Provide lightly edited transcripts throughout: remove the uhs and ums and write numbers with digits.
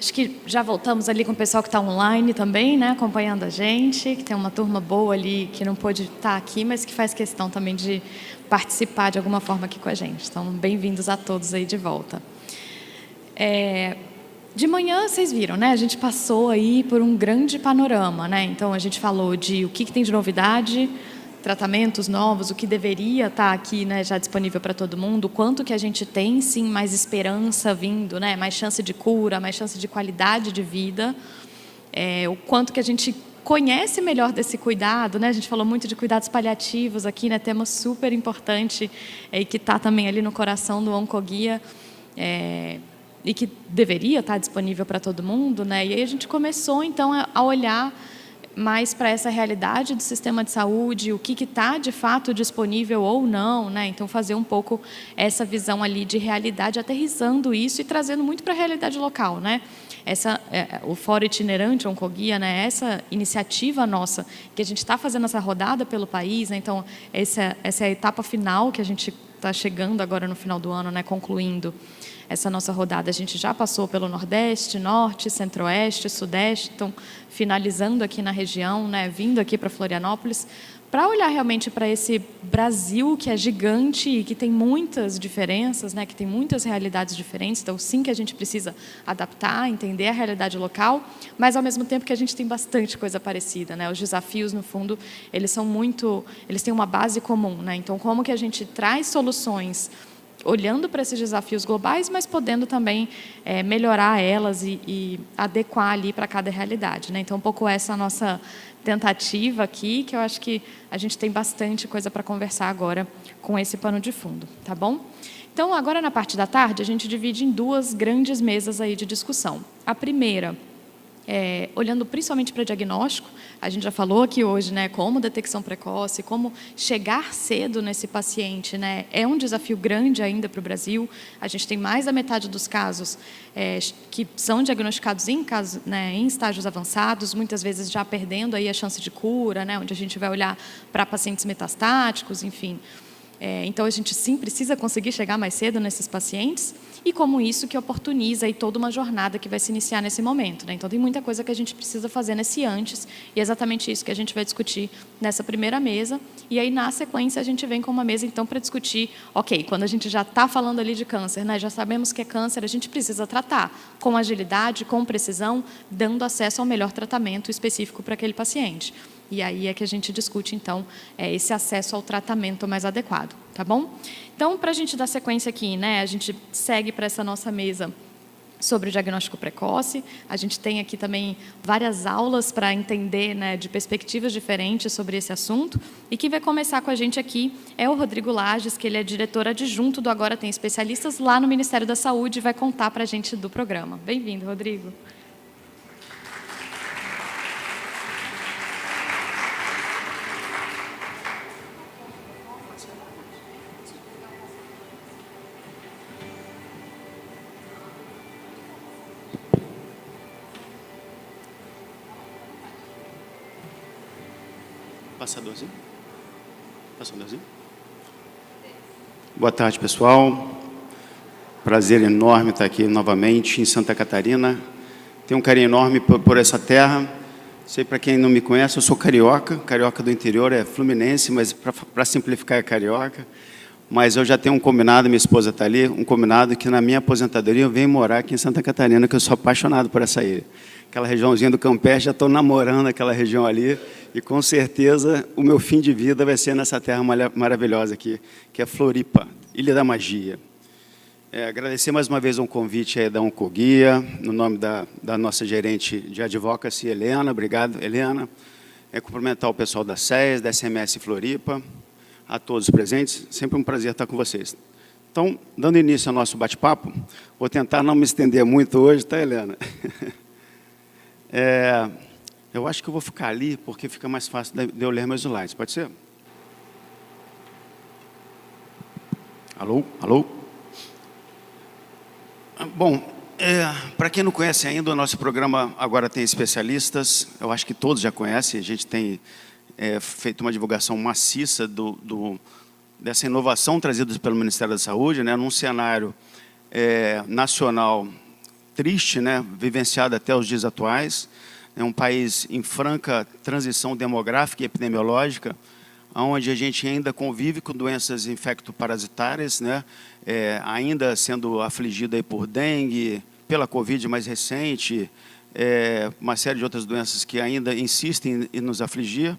Acho que já voltamos ali com o pessoal que está online também, né, acompanhando a gente, que tem uma turma boa ali que não pôde estar aqui, mas que faz questão também de participar de alguma forma aqui com a gente. Então, bem-vindos a todos aí de volta. De manhã, vocês viram, né? A gente passou aí por um grande panorama, né? Então, a gente falou de o que tem de novidade, tratamentos novos, o que deveria estar aqui, né, já disponível para todo mundo, o quanto que a gente tem, sim, mais esperança vindo, né, mais chance de cura, mais chance de qualidade de vida, o quanto que a gente conhece melhor desse cuidado, né? A gente falou muito de cuidados paliativos aqui, né, tema super importante e que está também ali no coração do Oncoguia, e que deveria estar disponível para todo mundo, né? E aí a gente começou, então, a olhar mais para essa realidade do sistema de saúde, o que está de fato disponível ou não, né? Então, fazer um pouco essa visão ali de realidade, aterrissando isso e trazendo muito para a realidade local, né? O Fórum Itinerante Oncoguia, né? Essa iniciativa nossa, que a gente está fazendo essa rodada pelo país, né? Então, essa é a etapa final que a gente está chegando agora no final do ano, né? Concluindo essa nossa rodada. A gente já passou pelo Nordeste, Norte, Centro-Oeste, Sudeste, então, finalizando aqui na região, né, vindo aqui para Florianópolis, para olhar realmente para esse Brasil que é gigante e que tem muitas diferenças, né, que tem muitas realidades diferentes, então, sim que a gente precisa adaptar, entender a realidade local, mas, ao mesmo tempo, que a gente tem bastante coisa parecida, né? Os desafios, no fundo, eles têm uma base comum, né? Então, como que a gente traz soluções olhando para esses desafios globais, mas podendo também melhorar elas e adequar ali para cada realidade, né? Então, um pouco essa nossa tentativa aqui, que eu acho que a gente tem bastante coisa para conversar agora com esse pano de fundo, tá bom? Então, agora na parte da tarde, a gente divide em duas grandes mesas aí de discussão. A primeira, olhando principalmente para diagnóstico, a gente já falou aqui hoje, né, como detecção precoce, como chegar cedo nesse paciente, né, é um desafio grande ainda para o Brasil. A gente tem mais da metade dos casos que são diagnosticados em estágios avançados, muitas vezes já perdendo aí a chance de cura, né, onde a gente vai olhar para pacientes metastáticos, enfim. Então, a gente, sim, precisa conseguir chegar mais cedo nesses pacientes e como isso que oportuniza aí toda uma jornada que vai se iniciar nesse momento, né? Então, tem muita coisa que a gente precisa fazer nesse antes e é exatamente isso que a gente vai discutir nessa primeira mesa. E aí, na sequência, a gente vem com uma mesa, então, para discutir, ok, quando a gente já está falando ali de câncer, né? Já sabemos que é câncer, a gente precisa tratar com agilidade, com precisão, dando acesso ao melhor tratamento específico para aquele paciente. E aí é que a gente discute, então, esse acesso ao tratamento mais adequado, tá bom? Então, para a gente dar sequência aqui, né, a gente segue para essa nossa mesa sobre o diagnóstico precoce. A gente tem aqui também várias aulas para entender, né, de perspectivas diferentes sobre esse assunto. E quem vai começar com a gente aqui é o Rodrigo Lages, que ele é diretor adjunto do Agora Tem Especialistas lá no Ministério da Saúde e vai contar para a gente do programa. Bem-vindo, Rodrigo. Passadorzinho? Passadorzinho? Boa tarde, pessoal. Prazer enorme estar aqui novamente em Santa Catarina. Tenho um carinho enorme por essa terra. Sei, para quem não me conhece, eu sou carioca. Carioca do interior é fluminense, mas para simplificar é carioca. Mas eu já tenho um combinado, minha esposa está ali, um combinado que na minha aposentadoria eu venho morar aqui em Santa Catarina, que eu sou apaixonado por essa ilha. Aquela regiãozinha do Campeche, já estou namorando aquela região ali, e com certeza o meu fim de vida vai ser nessa terra maravilhosa aqui, que é Floripa, Ilha da Magia. Agradecer mais uma vez um convite da Oncoguia, no nome da nossa gerente de advocacy, Helena. Obrigado, Helena. Cumprimentar o pessoal da SES, da SMS Floripa, a todos os presentes. Sempre um prazer estar com vocês. Então, dando início ao nosso bate-papo, vou tentar não me estender muito hoje, tá, Helena? Eu acho que eu vou ficar ali, porque fica mais fácil de eu ler meus slides. Pode ser? Alô? Alô? Bom, para quem não conhece ainda, o nosso programa Agora Tem Especialistas. Eu acho que todos já conhecem. A gente tem feito uma divulgação maciça dessa inovação trazida pelo Ministério da Saúde, né, num cenário nacional triste, né, vivenciada até os dias atuais. É um país em franca transição demográfica e epidemiológica, onde a gente ainda convive com doenças infectoparasitárias, né, ainda sendo afligido aí por dengue, pela Covid mais recente, uma série de outras doenças que ainda insistem em nos afligir,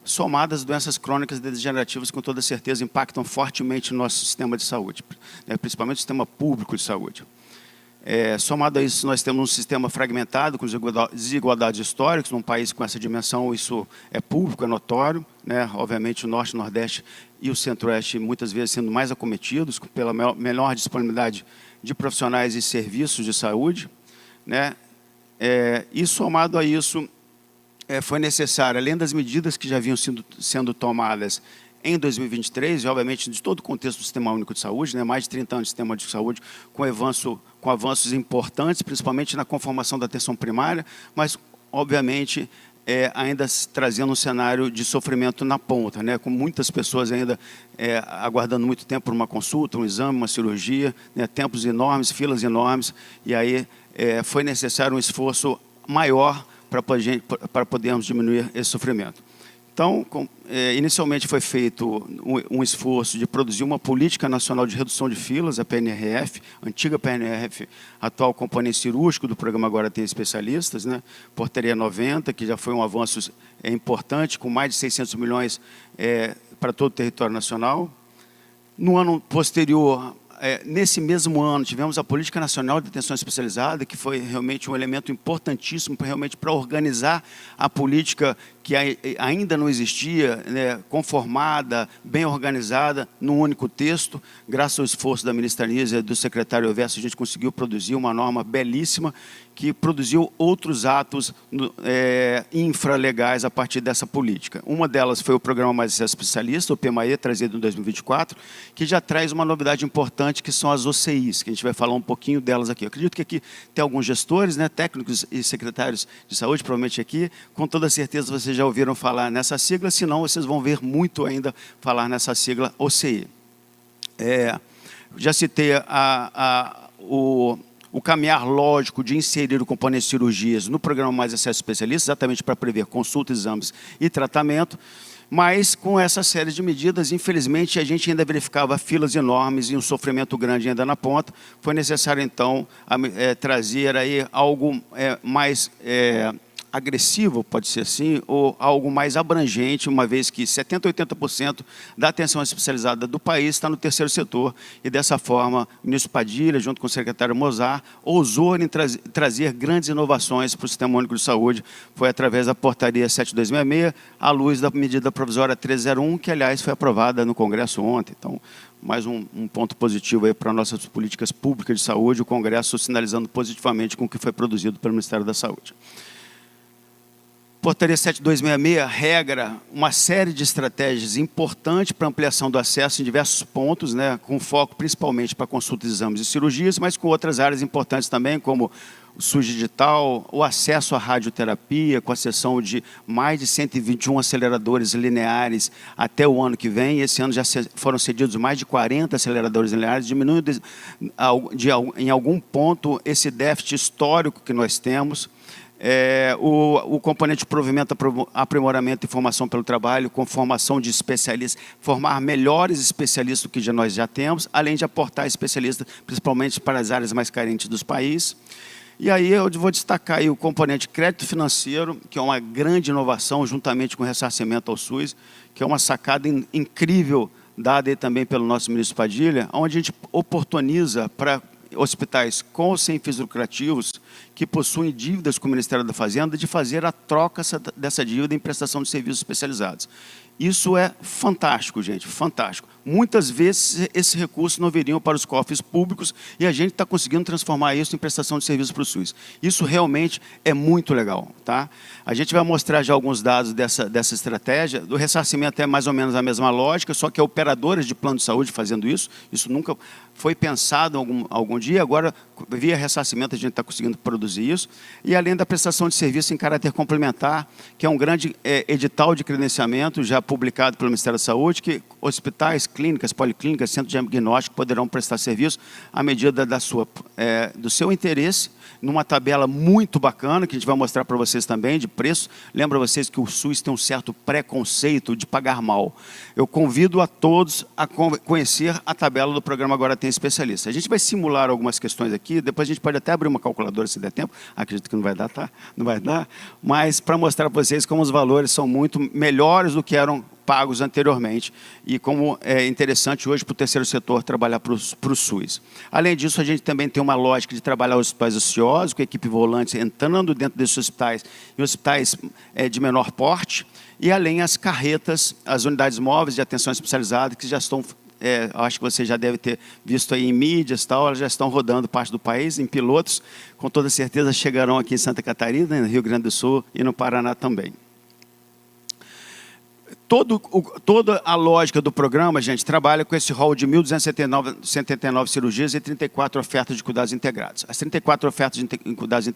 somadas doenças crônicas degenerativas, com toda certeza impactam fortemente no nosso sistema de saúde, né, principalmente o sistema público de saúde. Somado a isso, nós temos um sistema fragmentado, com desigualdades históricas. Num país com essa dimensão, isso é público, é notório, né? Obviamente, o Norte, o Nordeste e o Centro-Oeste, muitas vezes, sendo mais acometidos, pela menor disponibilidade de profissionais e serviços de saúde, né? E, somado a isso, foi necessário, além das medidas que já vinham sendo tomadas em 2023, e obviamente de todo o contexto do Sistema Único de Saúde, né, mais de 30 anos de Sistema de Saúde, com avanços importantes, principalmente na conformação da atenção primária, mas, obviamente, ainda trazendo um cenário de sofrimento na ponta, né, com muitas pessoas ainda aguardando muito tempo por uma consulta, um exame, uma cirurgia, né, tempos enormes, filas enormes, e aí foi necessário um esforço maior para podermos diminuir esse sofrimento. Então, inicialmente foi feito um esforço de produzir uma política nacional de redução de filas, a PNRF, antiga PNRF, atual componente cirúrgico do programa Agora Tem Especialistas, né? Portaria 90, que já foi um avanço importante, com mais de 600 milhões para todo o território nacional. No ano posterior, nesse mesmo ano, tivemos a Política Nacional de Atenção Especializada, que foi realmente um elemento importantíssimo para organizar a política que ainda não existia, né, conformada, bem organizada, num único texto. Graças ao esforço da ministra Anísia e do secretário Elvésio, a gente conseguiu produzir uma norma belíssima que produziu outros atos infralegais a partir dessa política. Uma delas foi o Programa Mais Acesso Especialista, o PMAE, trazido em 2024, que já traz uma novidade importante, que são as OCIs, que a gente vai falar um pouquinho delas aqui. Eu acredito que aqui tem alguns gestores, né, técnicos e secretários de saúde, provavelmente aqui, com toda certeza vocês já ouviram falar nessa sigla, senão vocês vão ver muito ainda falar nessa sigla OCI. Já citei o caminhar lógico de inserir o componente de cirurgias no programa Mais Acesso Especialista, exatamente para prever consultas, exames e tratamento, mas com essa série de medidas, infelizmente, a gente ainda verificava filas enormes e um sofrimento grande ainda na ponta. Foi necessário, então, trazer aí algo mais agressivo, pode ser assim, ou algo mais abrangente, uma vez que 70% a 80% da atenção especializada do país está no terceiro setor, e dessa forma, o ministro Padilha, junto com o secretário Mozart, ousou em trazer grandes inovações para o Sistema Único de Saúde. Foi através da Portaria 7266, à luz da medida provisória 301, que, aliás, foi aprovada no Congresso ontem. Então, mais um ponto positivo aí para nossas políticas públicas de saúde, o Congresso sinalizando positivamente com o que foi produzido pelo Ministério da Saúde. Portaria 7266 regra uma série de estratégias importantes para ampliação do acesso em diversos pontos, né, com foco principalmente para consultas, exames e cirurgias, mas com outras áreas importantes também, como o SUS digital, o acesso à radioterapia, com a cessão de mais de 121 aceleradores lineares até o ano que vem. Esse ano já foram cedidos mais de 40 aceleradores lineares, diminuindo em algum ponto esse déficit histórico que nós temos. O componente de provimento, aprimoramento e formação pelo trabalho, com formação de especialistas, formar melhores especialistas do que nós já temos, além de aportar especialistas, principalmente para as áreas mais carentes dos países. E aí eu vou destacar aí o componente crédito financeiro, que é uma grande inovação, juntamente com o ressarcimento ao SUS, que é uma sacada incrível, dada aí também pelo nosso ministro Padilha, onde a gente oportuniza para hospitais com ou sem fins lucrativos que possuem dívidas com o Ministério da Fazenda, de fazer a troca dessa dívida em prestação de serviços especializados. Isso é fantástico, gente, fantástico. Muitas vezes esses recursos não viriam para os cofres públicos e a gente está conseguindo transformar isso em prestação de serviços para o SUS. Isso realmente é muito legal, tá? A gente vai mostrar já alguns dados dessa estratégia. Do ressarcimento é mais ou menos a mesma lógica, só que é operadoras de plano de saúde fazendo isso. Isso nunca foi pensado algum dia, agora, via ressarcimento, a gente está conseguindo produzir isso. E além da prestação de serviço em caráter complementar, que é um grande edital de credenciamento, já publicado pelo Ministério da Saúde, que hospitais, clínicas, policlínicas, centros de diagnóstico poderão prestar serviço à medida do seu interesse, numa tabela muito bacana, que a gente vai mostrar para vocês também, de preço. Lembra vocês que o SUS tem um certo preconceito de pagar mal. Eu convido a todos a conhecer a tabela do programa Agora Tem Especialista. A gente vai simular algumas questões aqui, depois a gente pode até abrir uma calculadora se der tempo, acredito que não vai dar, tá? Não vai dar, mas para mostrar para vocês como os valores são muito melhores do que eram pagos anteriormente e como é interessante hoje para o terceiro setor trabalhar para o SUS. Além disso, a gente também tem uma lógica de trabalhar os hospitais ociosos, com a equipe volante entrando dentro desses hospitais, em hospitais de menor porte, e além as carretas, as unidades móveis de atenção especializada, que já estão, acho que você já deve ter visto aí em mídias e tal, elas já estão rodando parte do país, em pilotos, com toda certeza chegarão aqui em Santa Catarina, no Rio Grande do Sul e no Paraná também. Toda a lógica do programa, gente, trabalha com esse rol de 1.279 cirurgias e 34 ofertas de cuidados integrados. As 34 ofertas de cuidados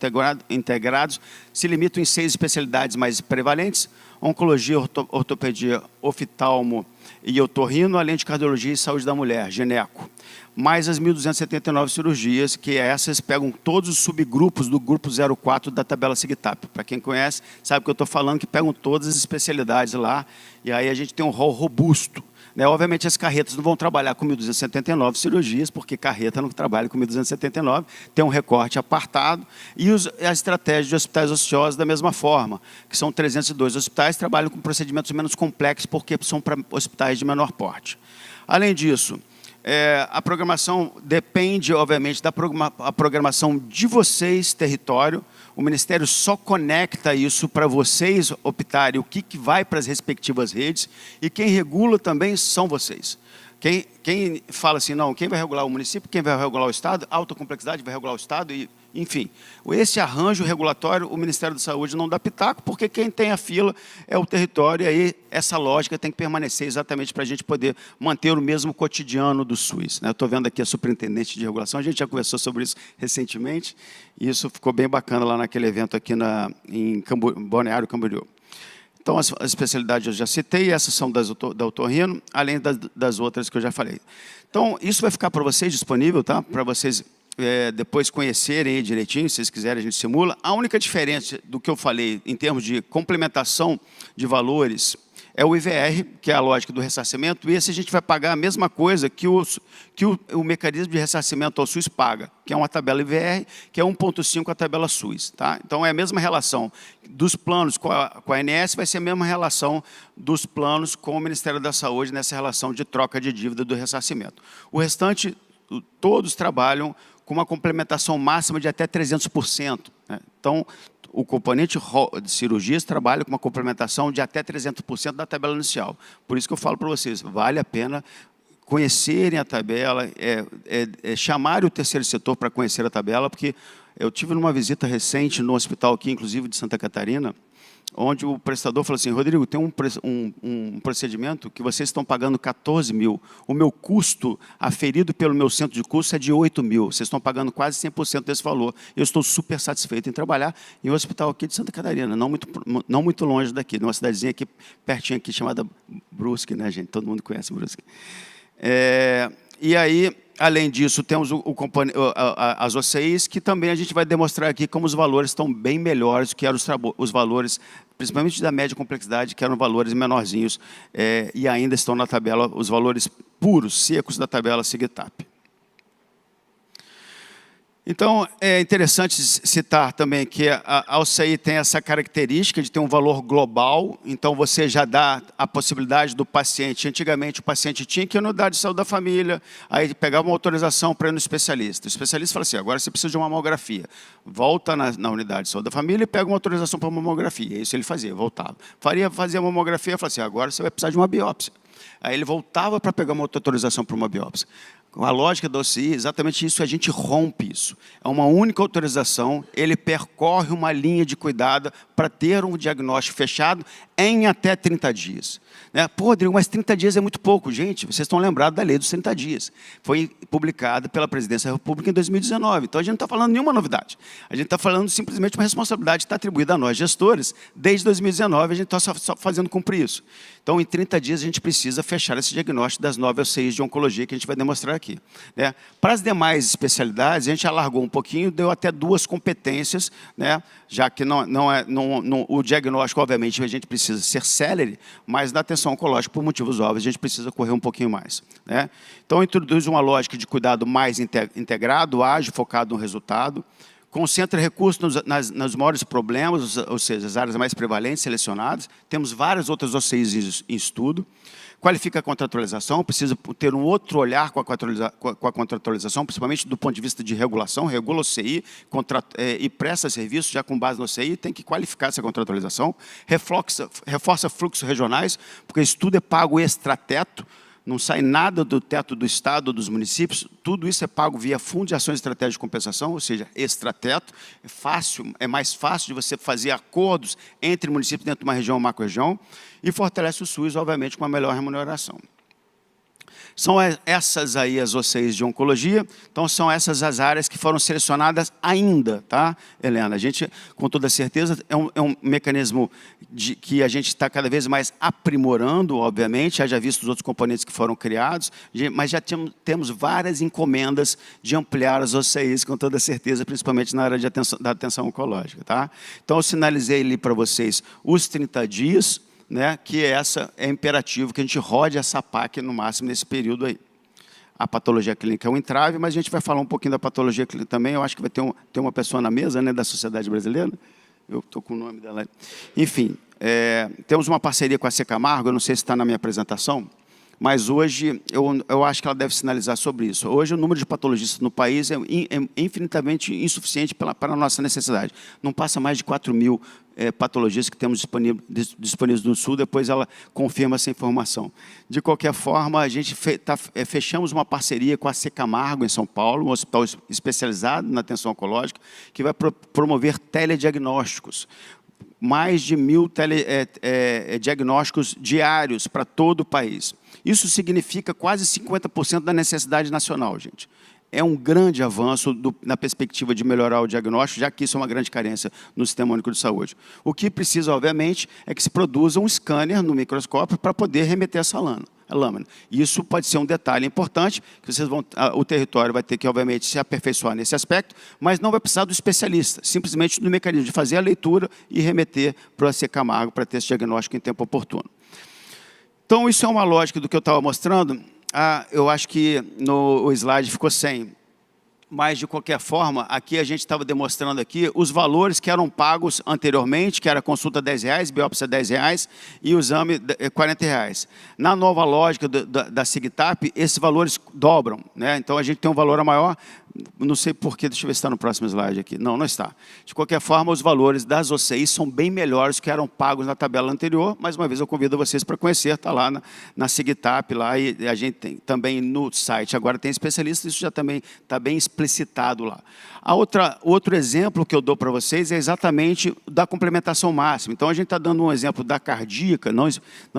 integrados se limitam em 6 especialidades mais prevalentes: oncologia, ortopedia, oftalmo e otorrino, além de cardiologia e saúde da mulher, gineco. Mais as 1.279 cirurgias, que essas pegam todos os subgrupos do grupo 04 da tabela SIGTAP. Para quem conhece, sabe o que eu estou falando, que pegam todas as especialidades lá, e aí a gente tem um rol robusto. Obviamente, as carretas não vão trabalhar com 1.279 cirurgias, porque carreta não trabalha com 1.279, tem um recorte apartado, e a estratégia de hospitais ociosos da mesma forma, que são 302 hospitais, trabalham com procedimentos menos complexos, porque são para hospitais de menor porte. Além disso, a programação depende, obviamente, da programação de vocês, território. O Ministério só conecta isso para vocês optarem o que vai para as respectivas redes, e quem regula também são vocês. Quem fala assim, não, quem vai regular o município, quem vai regular o Estado, alta complexidade vai regular o Estado, e, enfim. Esse arranjo regulatório, o Ministério da Saúde não dá pitaco, porque quem tem a fila é o território, e aí essa lógica tem que permanecer exatamente para a gente poder manter o mesmo cotidiano do SUS. Estou vendo aqui a superintendente de regulação, a gente já conversou sobre isso recentemente, e isso ficou bem bacana lá naquele evento aqui em Balneário Camboriú. Então, as especialidades eu já citei, essas são da otorrino, além das outras que eu já falei. Então, isso vai ficar para vocês disponível, tá? Para vocês depois conhecerem aí direitinho, se vocês quiserem a gente simula. A única diferença do que eu falei em termos de complementação de valores é o IVR, que é a lógica do ressarcimento, e esse a gente vai pagar a mesma coisa que o mecanismo de ressarcimento ao SUS paga, que é uma tabela IVR, que é 1,5 a tabela SUS. Tá? Então, é a mesma relação dos planos com a ANS, vai ser a mesma relação dos planos com o Ministério da Saúde, nessa relação de troca de dívida do ressarcimento. O restante, todos trabalham com uma complementação máxima de até 300%. Né? Então, o componente de cirurgias trabalha com uma complementação de até 300% da tabela inicial. Por isso que eu falo para vocês, vale a pena conhecerem a tabela, chamar o terceiro setor para conhecer a tabela, porque eu tive numa visita recente no hospital aqui, inclusive de Santa Catarina, onde o prestador falou assim, Rodrigo, tem um procedimento que vocês estão pagando 14 mil, o meu custo aferido pelo meu centro de custo é de 8 mil, vocês estão pagando quase 100% desse valor, eu estou super satisfeito em trabalhar em um hospital aqui de Santa Catarina, não muito longe daqui, numa cidadezinha aqui, pertinho aqui, chamada Brusque, né, gente? Todo mundo conhece Brusque. E aí, além disso, temos as OCIs, que também a gente vai demonstrar aqui como os valores estão bem melhores do que eram os valores, principalmente da média complexidade, que eram valores menorzinhos, e ainda estão na tabela, os valores puros, secos da tabela SIGTAP. Então, é interessante citar também que a OCI tem essa característica de ter um valor global, então você já dá a possibilidade do paciente. Antigamente, o paciente tinha que ir na unidade de saúde da família, aí pegava uma autorização para ir no especialista. O especialista fala assim, agora você precisa de uma mamografia. Volta na unidade de saúde da família e pega uma autorização para uma mamografia. Isso ele fazia, voltava. Fazia a mamografia e falava assim, agora você vai precisar de uma biópsia. Aí ele voltava para pegar uma autorização para uma biópsia. A lógica da OCI é exatamente isso, a gente rompe isso. É uma única autorização, ele percorre uma linha de cuidado para ter um diagnóstico fechado em até 30 dias. Né? Pô, Rodrigo, mas 30 dias é muito pouco. Gente, vocês estão lembrados da lei dos 30 dias. Foi publicada pela Presidência da República em 2019. Então, a gente não está falando nenhuma novidade. A gente está falando simplesmente uma responsabilidade que está atribuída a nós, gestores. Desde 2019, a gente está só fazendo cumprir isso. Então, em 30 dias, a gente precisa fechar esse diagnóstico das 9 OCIs de oncologia que a gente vai demonstrar aqui. Né? Para as demais especialidades, a gente alargou um pouquinho, deu até 2 competências, né? Já que o diagnóstico, obviamente, a gente precisa ser célere, mas na atenção oncológica, por motivos óbvios, a gente precisa correr um pouquinho mais. Né? Então, introduz uma lógica de cuidado mais integrado, ágil, focado no resultado, concentra recursos nos maiores problemas, ou seja, as áreas mais prevalentes selecionadas. Temos várias outras OCIs em estudo. Qualifica a contratualização, precisa ter um outro olhar com a contratualização, principalmente do ponto de vista de regulação, regula o OCI e presta serviço, já com base no OCI, tem que qualificar essa contratualização. Reforça fluxos regionais, porque isso tudo é pago extrateto, não sai nada do teto do Estado ou dos municípios, tudo isso é pago via Fundo de Ações Estratégicas de Compensação, ou seja, extrateto, é mais fácil de você fazer acordos entre municípios dentro de uma região ou macro-região, e fortalece o SUS, obviamente, com uma melhor remuneração. São essas aí as OCIs de oncologia, então são essas as áreas que foram selecionadas ainda, tá, Helena? A gente, com toda certeza, é um mecanismo que a gente está cada vez mais aprimorando, obviamente, já visto os outros componentes que foram criados, mas já temos várias encomendas de ampliar as OCIs, com toda certeza, principalmente na área da atenção oncológica, tá? Então, eu sinalizei ali para vocês os 30 dias, né, que é imperativo que a gente rode essa PAC no máximo nesse período aí. A patologia clínica é um entrave, mas a gente vai falar um pouquinho da patologia clínica também. Eu acho que vai ter uma pessoa na mesa, né, da Sociedade Brasileira. Eu estou com o nome dela. Enfim, temos uma parceria com a C. Camargo, eu não sei se está na minha apresentação, mas hoje eu acho que ela deve sinalizar sobre isso. Hoje o número de patologistas no país é infinitamente insuficiente para a nossa necessidade. Não passa mais de 4.000 patologistas que temos disponíveis no Sul, depois ela confirma essa informação. De qualquer forma, a gente fechamos uma parceria com a C. Camargo, em São Paulo, um hospital especializado na atenção oncológica, que vai promover telediagnósticos. Mais de 1.000 diagnósticos diários para todo o país. Isso significa quase 50% da necessidade nacional, gente. É um grande avanço na perspectiva de melhorar o diagnóstico, já que isso é uma grande carência no Sistema Único de Saúde. O que precisa, obviamente, é que se produza um scanner no microscópio para poder remeter essa lâmina. Isso pode ser um detalhe importante, que o território vai ter que, obviamente, se aperfeiçoar nesse aspecto, mas não vai precisar do especialista, simplesmente do mecanismo de fazer a leitura e remeter para a C. Camargo para ter esse diagnóstico em tempo oportuno. Então, isso é uma lógica do que eu estava mostrando. Eu acho que o slide ficou sem. Mas, de qualquer forma, aqui a gente estava demonstrando aqui os valores que eram pagos anteriormente, que era a consulta R$10, biópsia R$10 e o exame R$40. Na nova lógica da SIGTAP, esses valores dobram, né? Então, a gente tem um valor maior. Não sei porquê, deixa eu ver se está no próximo slide aqui. Não, não está. De qualquer forma, os valores das OCIs são bem melhores que eram pagos na tabela anterior. Mais uma vez, eu convido vocês para conhecer, está lá na SIGTAP, lá, e a gente tem também no site. Agora tem especialistas, isso já também está bem explicitado lá. Outro exemplo que eu dou para vocês é exatamente da complementação máxima. Então, a gente está dando um exemplo da cardíaca, não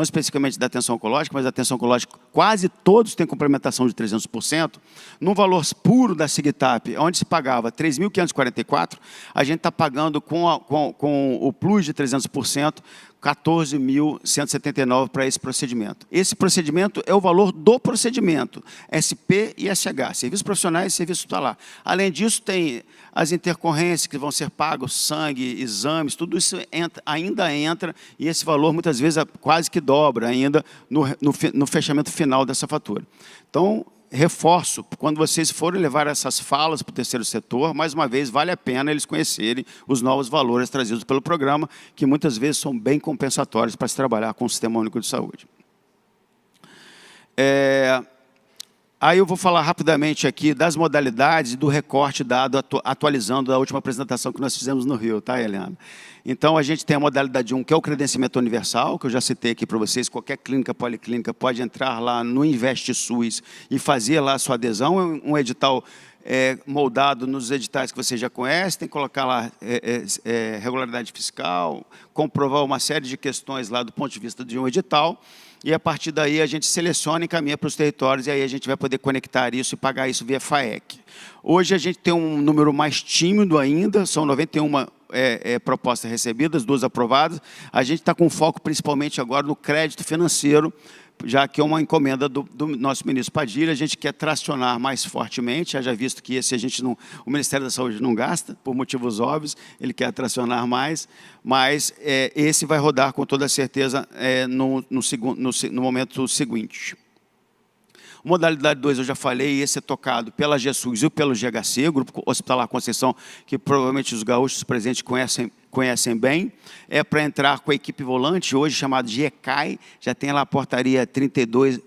especificamente da atenção oncológica, mas da atenção oncológica, quase todos têm complementação de 300%. No valor puro da SIGTAP, onde se pagava 3.544, a gente está pagando com o plus de 300%, 14.179 para esse procedimento. Esse procedimento é o valor do procedimento, SP e SH, serviços profissionais e serviço hospitalar. Além disso, tem as intercorrências que vão ser pagos, sangue, exames, tudo isso ainda entra, e esse valor muitas vezes quase que dobra ainda no fechamento final dessa fatura. Então, reforço, quando vocês forem levar essas falas para o terceiro setor, mais uma vez, vale a pena eles conhecerem os novos valores trazidos pelo programa, que muitas vezes são bem compensatórios para se trabalhar com o Sistema Único de Saúde. Aí eu vou falar rapidamente aqui das modalidades do recorte dado, atualizando a última apresentação que nós fizemos no Rio, tá, Eliana? Então, a gente tem a modalidade 1, que é o credenciamento universal, que eu já citei aqui para vocês. Qualquer clínica policlínica pode entrar lá no InvestSUS e fazer lá a sua adesão. É um edital moldado nos editais que você já conhece, tem que colocar lá regularidade fiscal, comprovar uma série de questões lá do ponto de vista de um edital, e a partir daí a gente seleciona e encaminha para os territórios, e aí a gente vai poder conectar isso e pagar isso via FAEC. Hoje a gente tem um número mais tímido ainda, são 91 propostas recebidas, 2 aprovadas. A gente está com foco principalmente agora no crédito financeiro, já que é uma encomenda do nosso ministro Padilha. A gente quer tracionar mais fortemente, já visto que esse o Ministério da Saúde não gasta, por motivos óbvios, ele quer tracionar mais, mas esse vai rodar com toda certeza no momento seguinte. Modalidade 2, eu já falei, esse é tocado pela GESUS e pelo GHC, Grupo Hospitalar Conceição, que provavelmente os gaúchos presentes conhecem bem. É para entrar com a equipe volante, hoje chamada de ECAI, já tem lá a portaria 3200,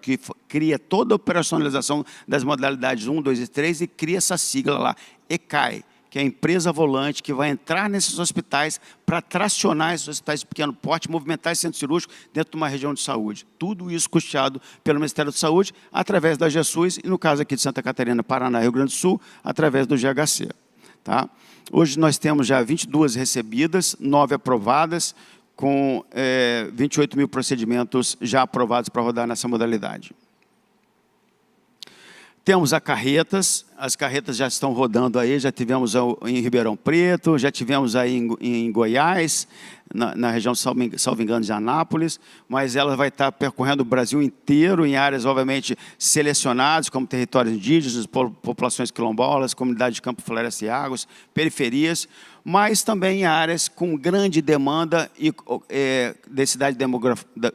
que cria toda a operacionalização das modalidades 1, 2 e 3 e cria essa sigla lá, ECAI, que é a empresa volante que vai entrar nesses hospitais para tracionar esses hospitais de pequeno porte, movimentar esse centro cirúrgico dentro de uma região de saúde. Tudo isso custeado pelo Ministério da Saúde, através da GESUS e, no caso aqui de Santa Catarina, Paraná, Rio Grande do Sul, através do GHC. Tá? Hoje nós temos já 22 recebidas, 9 aprovadas, com 28 mil procedimentos já aprovados para rodar nessa modalidade. Temos as carretas já estão rodando aí, já tivemos em Ribeirão Preto, já tivemos aí em Goiás, na região, salvo engano, de Anápolis, mas ela vai estar percorrendo o Brasil inteiro, em áreas, obviamente, selecionadas, como territórios indígenas, populações quilombolas, comunidade de campo, floresta e águas, periferias, mas também em áreas com grande demanda e densidade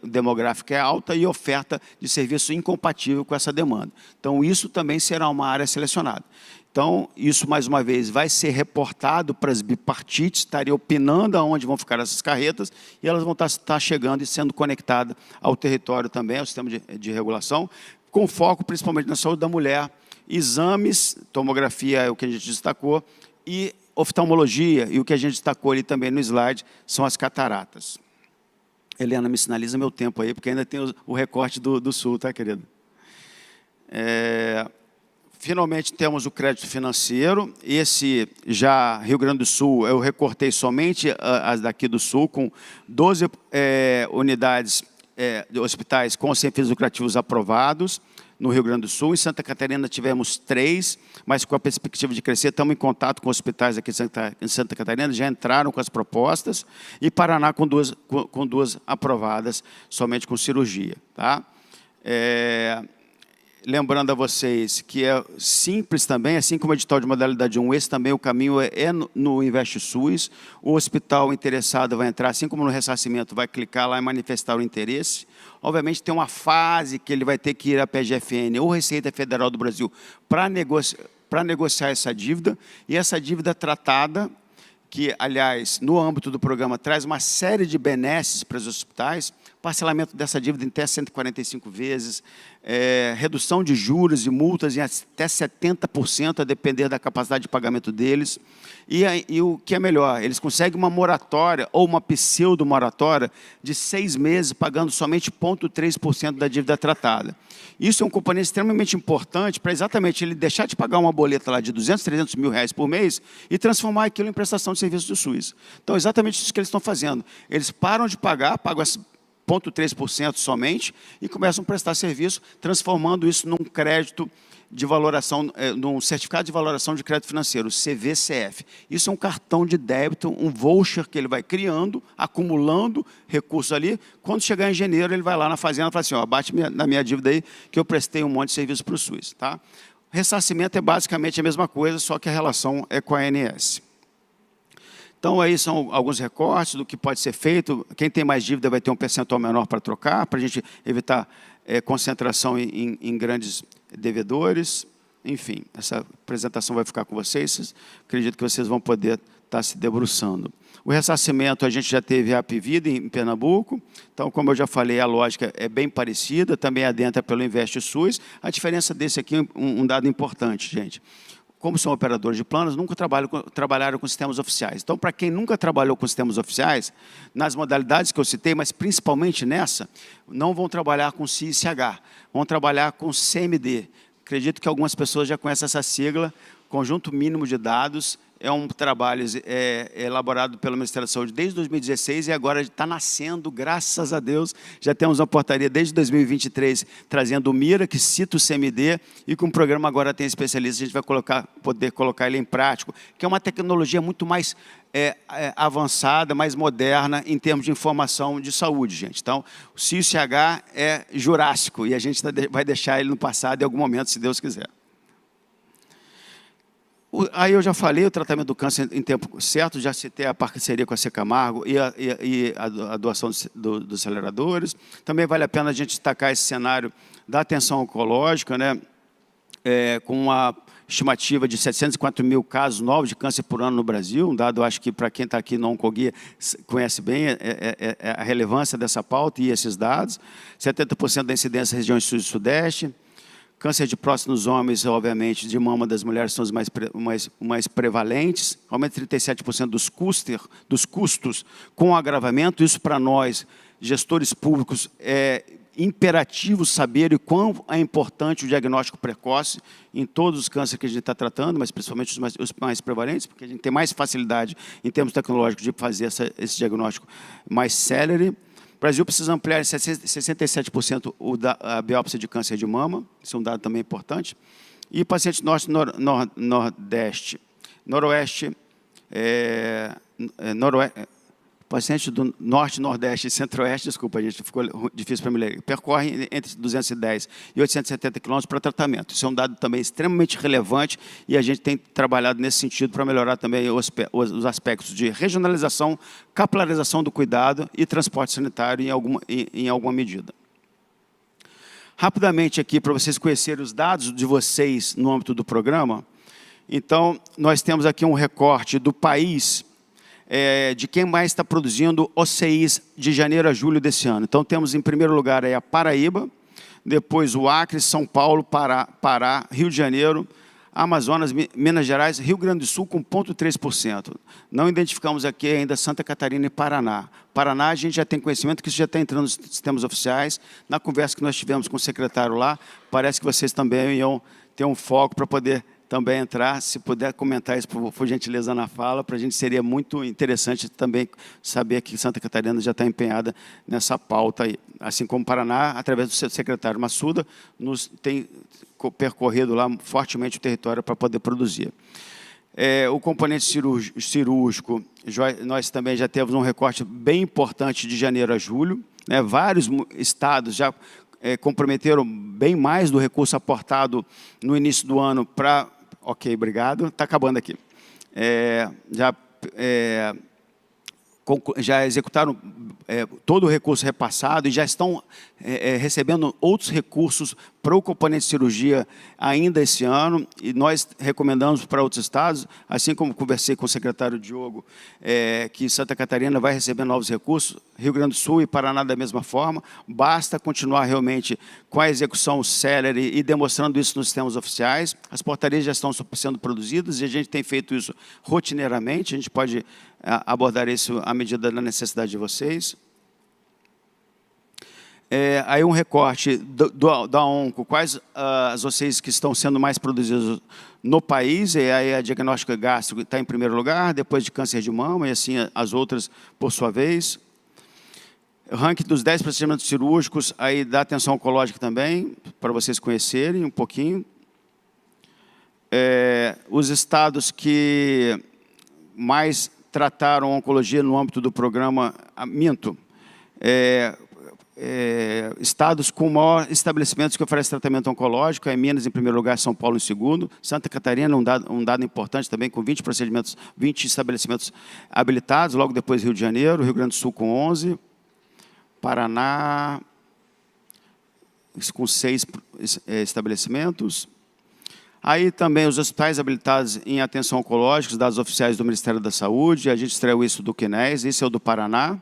demográfica alta e oferta de serviço incompatível com essa demanda. Então, isso também será uma área selecionada. Então, isso, mais uma vez, vai ser reportado para as bipartites, estaria opinando aonde vão ficar essas carretas, e elas vão estar chegando e sendo conectadas ao território também, ao sistema de regulação, com foco principalmente na saúde da mulher, exames, tomografia é o que a gente destacou, e oftalmologia, e o que a gente destacou ali também no slide, são as cataratas. Helena, me sinaliza meu tempo aí, porque ainda tem o recorte do Sul, tá, querido? Finalmente, temos o crédito financeiro. Esse, já, Rio Grande do Sul, eu recortei somente as daqui do Sul, com 12 unidades de hospitais com sem fins lucrativos aprovados, no Rio Grande do Sul. Em Santa Catarina tivemos 3, mas com a perspectiva de crescer, estamos em contato com hospitais aqui em Santa Catarina, já entraram com as propostas, e Paraná com duas aprovadas, somente com cirurgia. Tá? Lembrando a vocês que é simples também, assim como o edital de modalidade 1, esse também o caminho é no InvestSUS. O hospital interessado vai entrar, assim como no ressarcimento, vai clicar lá e manifestar o interesse. Obviamente tem uma fase que ele vai ter que ir à PGFN ou Receita Federal do Brasil para negociar essa dívida, e essa dívida tratada, que, aliás, no âmbito do programa, traz uma série de benesses para os hospitais, parcelamento dessa dívida em até 145 vezes, redução de juros e multas em até 70%, a depender da capacidade de pagamento deles. E o que é melhor, eles conseguem uma moratória ou uma pseudo-moratória de 6 meses, pagando somente 0,3% da dívida tratada. Isso é um componente extremamente importante para exatamente ele deixar de pagar uma boleta lá de 200, 300 mil reais por mês e transformar aquilo em prestação de serviço do SUS. Então, exatamente isso que eles estão fazendo. Eles param de pagar, pagam 0,3% somente e começam a prestar serviço, transformando isso num crédito de valoração, num certificado de valoração de crédito financeiro, CVCF. Isso é um cartão de débito, um voucher que ele vai criando, acumulando recursos ali. Quando chegar em janeiro, ele vai lá na fazenda e fala assim, ó, bate na minha dívida aí, que eu prestei um monte de serviço para o SUS. Tá? Ressarcimento é basicamente a mesma coisa, só que a relação é com a ANS. Então, aí são alguns recortes do que pode ser feito. Quem tem mais dívida vai ter um percentual menor para trocar, para a gente evitar concentração em grandes devedores. Enfim, essa apresentação vai ficar com vocês. Acredito que vocês vão poder está se debruçando. O ressarcimento, a gente já teve a Apvida em Pernambuco, então, como eu já falei, a lógica é bem parecida, também adentra pelo InvestSUS. A diferença desse aqui é um dado importante, gente. Como são operadores de planos, nunca trabalharam com sistemas oficiais. Então, para quem nunca trabalhou com sistemas oficiais, nas modalidades que eu citei, mas principalmente nessa, não vão trabalhar com CICH, vão trabalhar com CMD. Acredito que algumas pessoas já conhecem essa sigla, Conjunto Mínimo de Dados. É um trabalho elaborado pelo Ministério da Saúde desde 2016 e agora está nascendo, graças a Deus. Já temos uma portaria desde 2023 trazendo o MIRA, que cita o CMD, e com o programa agora tem especialista, a gente vai poder colocar ele em prático, que é uma tecnologia muito mais avançada, mais moderna em termos de informação de saúde, gente. Então, o CICH é jurássico e a gente vai deixar ele no passado em algum momento, se Deus quiser. Aí eu já falei o tratamento do câncer em tempo certo, já citei a parceria com a Secamargo e a doação dos aceleradores. Também vale a pena a gente destacar esse cenário da atenção oncológica, né? Com uma estimativa de 704 mil casos novos de câncer por ano no Brasil, um dado, acho que para quem está aqui no Oncoguia conhece bem a relevância dessa pauta e esses dados. 70% da incidência nas regiões sul e sudeste. Câncer de próstata nos homens, obviamente, de mama das mulheres são os mais prevalentes. Aumenta 37% dos custos com agravamento. Isso, para nós, gestores públicos, é imperativo saber o quão é importante o diagnóstico precoce em todos os cânceres que a gente está tratando, mas principalmente os mais prevalentes, porque a gente tem mais facilidade, em termos tecnológicos, de fazer esse diagnóstico mais célere. O Brasil precisa ampliar em 67% a biópsia de câncer de mama, isso é um dado também importante. E pacientes noroeste, pacientes do norte, nordeste e centro-oeste, desculpa, gente, ficou difícil para me ler, percorrem entre 210 e 870 quilômetros para tratamento. Isso é um dado também extremamente relevante e a gente tem trabalhado nesse sentido para melhorar também os aspectos de regionalização, capilarização do cuidado e transporte sanitário em alguma medida. Rapidamente aqui, para vocês conhecerem os dados de vocês no âmbito do programa, então, nós temos aqui um recorte do país, de quem mais está produzindo OCIs de janeiro a julho desse ano. Então, temos em primeiro lugar aí a Paraíba, depois o Acre, São Paulo, Pará, Rio de Janeiro, Amazonas, Minas Gerais, Rio Grande do Sul com 0,3%. Não identificamos aqui ainda Santa Catarina e Paraná. Paraná, a gente já tem conhecimento que isso já está entrando nos sistemas oficiais. Na conversa que nós tivemos com o secretário lá, parece que vocês também iam ter um foco para poder também entrar. Se puder comentar isso, por gentileza, na fala, para a gente seria muito interessante também saber que Santa Catarina já está empenhada nessa pauta aí. Assim como Paraná, através do seu secretário Massuda, nos tem percorrido lá fortemente o território para poder produzir. O componente cirúrgico, nós também já temos um recorte bem importante de janeiro a julho, né? Vários estados já comprometeram bem mais do recurso aportado no início do ano para... Ok, obrigado. Está acabando aqui. Já executaram todo o recurso repassado e já estão recebendo outros recursos para o componente de cirurgia ainda esse ano, e nós recomendamos para outros estados, assim como conversei com o secretário Diogo, que Santa Catarina vai receber novos recursos, Rio Grande do Sul e Paraná da mesma forma. Basta continuar realmente com a execução célere e demonstrando isso nos sistemas oficiais. As portarias já estão sendo produzidas e a gente tem feito isso rotineiramente, a gente pode abordar isso à medida da necessidade de vocês. Aí um recorte da Onco, quais as OCIs que estão sendo mais produzidas no país, e aí a diagnóstica gástrica está em primeiro lugar, depois de câncer de mama, e assim as outras por sua vez. O ranking dos 10 procedimentos cirúrgicos, aí da atenção oncológica também, para vocês conhecerem um pouquinho. Os estados que mais trataram oncologia no âmbito do programa, estados com maior estabelecimentos que oferecem tratamento oncológico, Minas em primeiro lugar, São Paulo em segundo, Santa Catarina, um dado importante também, com 20 estabelecimentos habilitados, logo depois Rio de Janeiro, Rio Grande do Sul com 11, Paraná com 6 estabelecimentos. Aí também os hospitais habilitados em atenção oncológica, dados oficiais do Ministério da Saúde, a gente extraiu isso do CNES, esse é o do Paraná,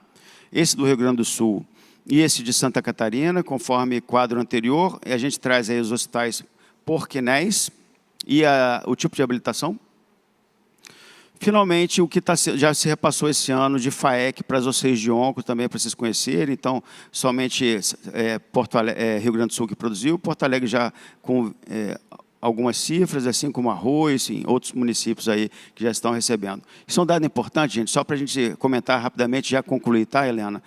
esse do Rio Grande do Sul e esse de Santa Catarina, conforme quadro anterior, e a gente traz aí os hospitais por CNES e o tipo de habilitação. Finalmente, o que já se repassou esse ano de FAEC para as OCs de onco, também para vocês conhecerem. Então, somente Rio Grande do Sul que produziu, Porto Alegre já com algumas cifras, assim como Arroz, em outros municípios aí que já estão recebendo. Isso é um dado importante, gente, só para a gente comentar rapidamente, já concluir, tá, Helena?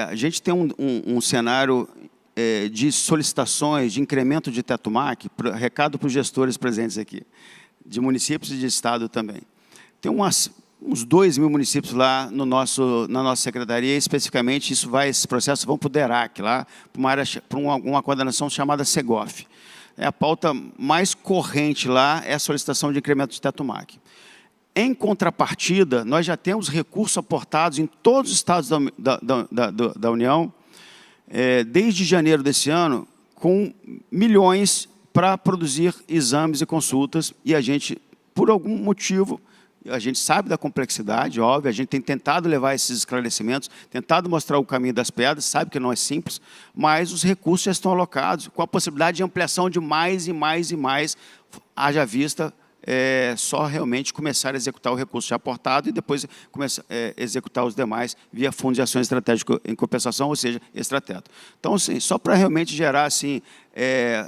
A gente tem um cenário de solicitações, de incremento de teto MAC, recado para os gestores presentes aqui, de municípios e de estado também. Tem uns 2.000 municípios lá na nossa secretaria, especificamente, esses processos vão para o DERAC, lá, para uma coordenação chamada SEGOF. A pauta mais corrente lá é a solicitação de incremento de teto MAC. Em contrapartida, nós já temos recursos aportados em todos os estados da União, desde janeiro desse ano, com milhões para produzir exames e consultas, e a gente, por algum motivo, a gente sabe da complexidade, óbvio, a gente tem tentado levar esses esclarecimentos, tentado mostrar o caminho das pedras, sabe que não é simples, mas os recursos já estão alocados, com a possibilidade de ampliação de mais e mais e mais, haja vista só realmente começar a executar o recurso já aportado e depois começar a executar os demais via Fundo de Ações Estratégicas em Compensação, ou seja, extrateto. Então, assim, só para realmente gerar, assim,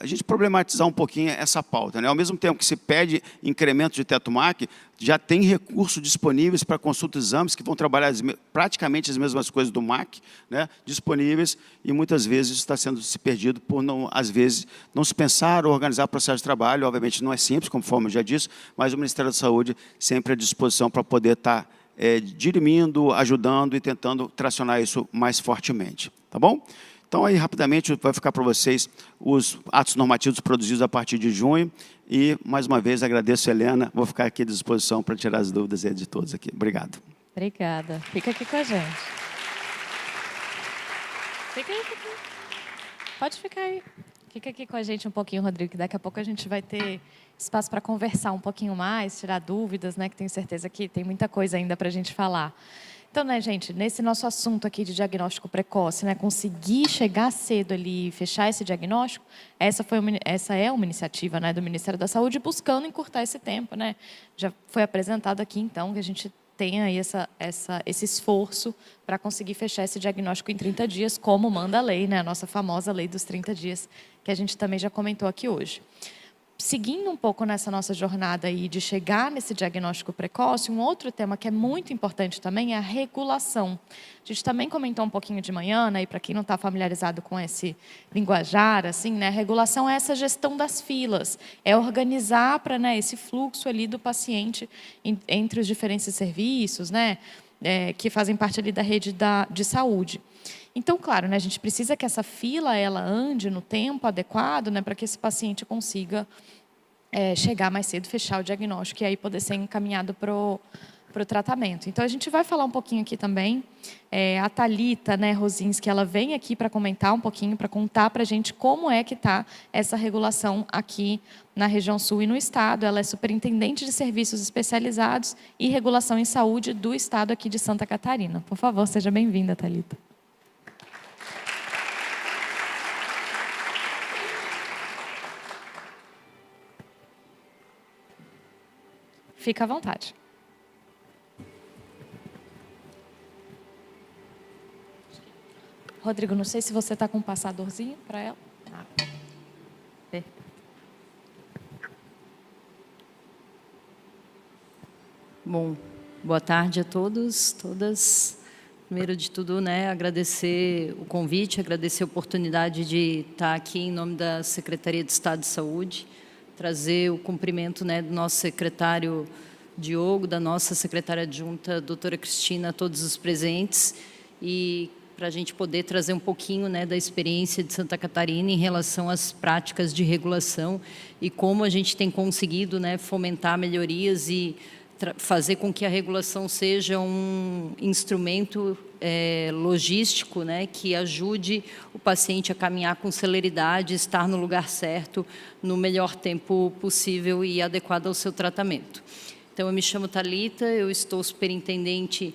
a gente problematizar um pouquinho essa pauta, né? Ao mesmo tempo que se pede incremento de teto MAC, já tem recursos disponíveis para consultas e exames que vão trabalhar praticamente as mesmas coisas do MAC, né? Disponíveis, e muitas vezes isso está sendo se perdido por, não, às vezes, não se pensar ou organizar o processo de trabalho. Obviamente não é simples, conforme eu já disse, mas o Ministério da Saúde sempre à disposição para poder estar dirimindo, ajudando e tentando tracionar isso mais fortemente. Tá bom? Então, aí, rapidamente, vai ficar para vocês os atos normativos produzidos a partir de junho. E, mais uma vez, agradeço a Helena. Vou ficar aqui à disposição para tirar as dúvidas de todos aqui. Obrigado. Obrigada. Fica aqui com a gente. Fica aí. Pode ficar aí. Fica aqui com a gente um pouquinho, Rodrigo, que daqui a pouco a gente vai ter espaço para conversar um pouquinho mais, tirar dúvidas, né? Que tenho certeza que tem muita coisa ainda para a gente falar. Então, né, gente, nesse nosso assunto aqui de diagnóstico precoce, né, conseguir chegar cedo ali e fechar esse diagnóstico, essa é uma iniciativa, né, do Ministério da Saúde buscando encurtar esse tempo, né? Já foi apresentado aqui, então, que a gente tem aí esse esforço para conseguir fechar esse diagnóstico em 30 dias, como manda a lei, né, a nossa famosa lei dos 30 dias, que a gente também já comentou aqui hoje. Seguindo um pouco nessa nossa jornada aí de chegar nesse diagnóstico precoce, um outro tema que é muito importante também é a regulação. A gente também comentou um pouquinho de manhã, né, e para quem não está familiarizado com esse linguajar, assim, né, a regulação é essa gestão das filas, é organizar para, né, esse fluxo ali do paciente entre os diferentes serviços, né, que fazem parte ali da rede de saúde. Então, claro, né, a gente precisa que essa fila ela ande no tempo adequado, né, para que esse paciente consiga chegar mais cedo, fechar o diagnóstico e aí poder ser encaminhado para o tratamento. Então, a gente vai falar um pouquinho aqui também. A Thalita, né, Rosinski, ela vem aqui para comentar um pouquinho, para contar para a gente como é que está essa regulação aqui na região sul e no estado. Ela é superintendente de serviços especializados e regulação em saúde do estado aqui de Santa Catarina. Por favor, seja bem-vinda, Thalita. Fica à vontade. Rodrigo, não sei se você está com um passadorzinho para ela. Bom, boa tarde a todos, todas. Primeiro de tudo, né, agradecer o convite, agradecer a oportunidade de estar aqui em nome da Secretaria de Estado de Saúde, trazer o cumprimento, né, do nosso secretário Diogo, da nossa secretária adjunta, doutora Cristina, a todos os presentes, e para a gente poder trazer um pouquinho, né, da experiência de Santa Catarina em relação às práticas de regulação e como a gente tem conseguido, né, fomentar melhorias e fazer com que a regulação seja um instrumento logístico, né, que ajude o paciente a caminhar com celeridade, estar no lugar certo, no melhor tempo possível e adequado ao seu tratamento. Então, eu me chamo Thalita, eu estou superintendente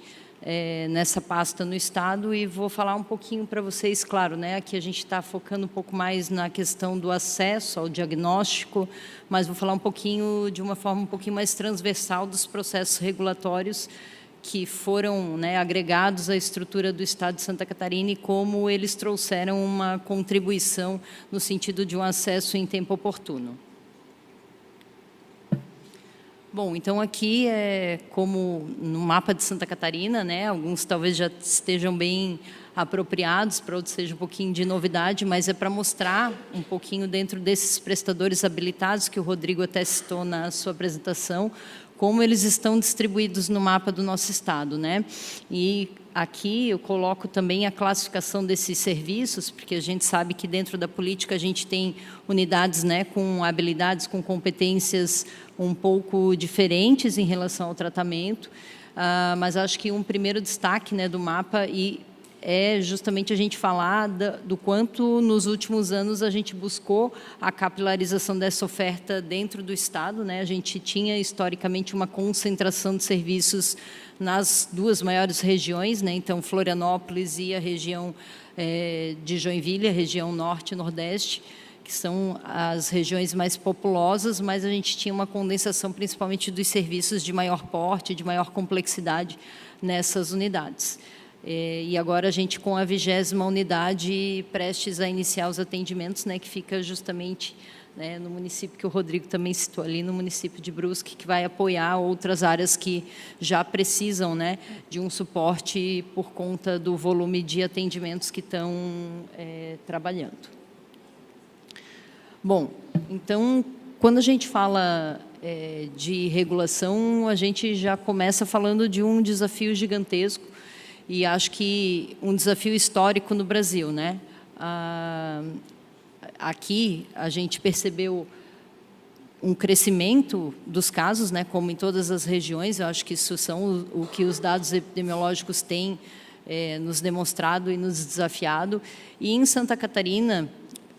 nessa pasta no Estado e vou falar um pouquinho para vocês, claro, né, aqui a gente está focando um pouco mais na questão do acesso ao diagnóstico, mas vou falar um pouquinho, de uma forma um pouquinho mais transversal, dos processos regulatórios que foram, né, agregados à estrutura do Estado de Santa Catarina e como eles trouxeram uma contribuição no sentido de um acesso em tempo oportuno. Bom, então aqui como no mapa de Santa Catarina, né, alguns talvez já estejam bem apropriados, para outros seja um pouquinho de novidade, mas é para mostrar um pouquinho dentro desses prestadores habilitados, que o Rodrigo até citou na sua apresentação, como eles estão distribuídos no mapa do nosso Estado, né? E aqui eu coloco também a classificação desses serviços, porque a gente sabe que dentro da política a gente tem unidades, né, com habilidades, com competências um pouco diferentes em relação ao tratamento, mas acho que um primeiro destaque, né, do mapa é justamente a gente falar do quanto nos últimos anos a gente buscou a capilarização dessa oferta dentro do Estado, né? A gente tinha historicamente uma concentração de serviços nas duas maiores regiões, né? Então Florianópolis e a região de Joinville, a região norte e nordeste, que são as regiões mais populosas, mas a gente tinha uma condensação principalmente dos serviços de maior porte, de maior complexidade nessas unidades. E agora a gente, com a 20ª unidade, prestes a iniciar os atendimentos, né, que fica justamente, né, no município que o Rodrigo também citou, ali no município de Brusque, que vai apoiar outras áreas que já precisam, né, de um suporte por conta do volume de atendimentos que estão trabalhando. Bom, então, quando a gente fala de regulação, a gente já começa falando de um desafio gigantesco, e acho que um desafio histórico no Brasil, né? Aqui a gente percebeu um crescimento dos casos, né? Como em todas as regiões, eu acho que isso são o que os dados epidemiológicos têm nos demonstrado e nos desafiado. E em Santa Catarina,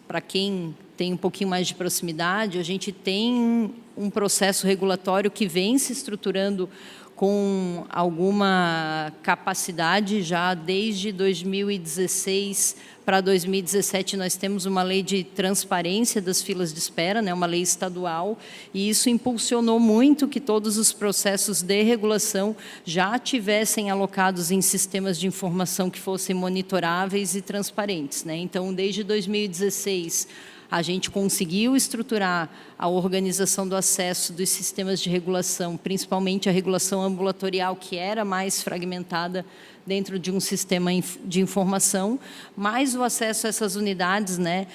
para quem tem um pouquinho mais de proximidade, a gente tem um processo regulatório que vem se estruturando com alguma capacidade já desde 2016 para 2017. Nós temos uma lei de transparência das filas de espera, né, uma lei estadual, e isso impulsionou muito que todos os processos de regulação já tivessem alocados em sistemas de informação que fossem monitoráveis e transparentes, né? Então, desde 2016, a gente conseguiu estruturar a organização do acesso dos sistemas de regulação, principalmente a regulação ambulatorial, que era mais fragmentada dentro de um sistema de informação, mas o acesso a essas unidades, né,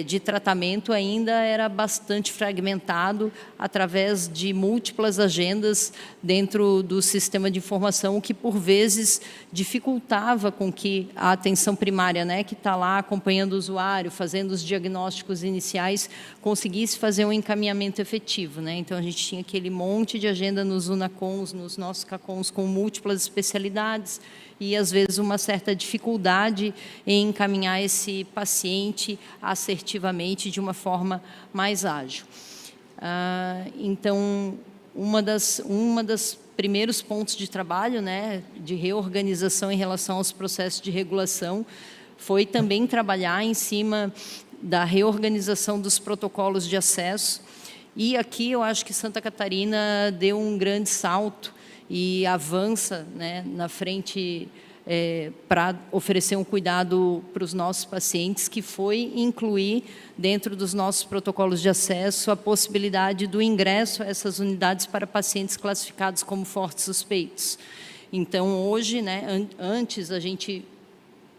de tratamento ainda era bastante fragmentado através de múltiplas agendas dentro do sistema de informação, o que, por vezes, dificultava com que a atenção primária, né, que está lá acompanhando o usuário, fazendo os diagnósticos iniciais, conseguisse fazer um encaminhamento efetivo, né? Então, a gente tinha aquele monte de agenda nos UNACONs, nos nossos CACONs, com múltiplas especialidades, e, às vezes, uma certa dificuldade em encaminhar esse paciente assertivamente de uma forma mais ágil. Então, uma das primeiros pontos de trabalho, né, de reorganização em relação aos processos de regulação foi também trabalhar em cima da reorganização dos protocolos de acesso. E aqui eu acho que Santa Catarina deu um grande salto e avança, né, na frente para oferecer um cuidado para os nossos pacientes, que foi incluir dentro dos nossos protocolos de acesso a possibilidade do ingresso a essas unidades para pacientes classificados como fortes suspeitos. Então, hoje, né, antes a gente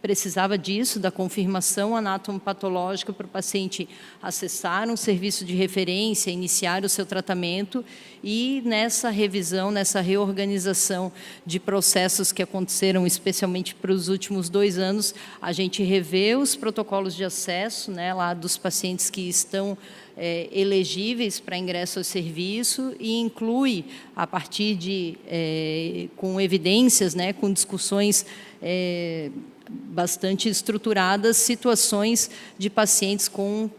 precisava disso, da confirmação anatomopatológica para o paciente acessar um serviço de referência, iniciar o seu tratamento, e nessa revisão, nessa reorganização de processos que aconteceram especialmente para os últimos 2 anos, a gente revê os protocolos de acesso, né, lá dos pacientes que estão elegíveis para ingresso ao serviço e inclui, a partir de, com evidências, né, com discussões bastante estruturadas, situações de pacientes com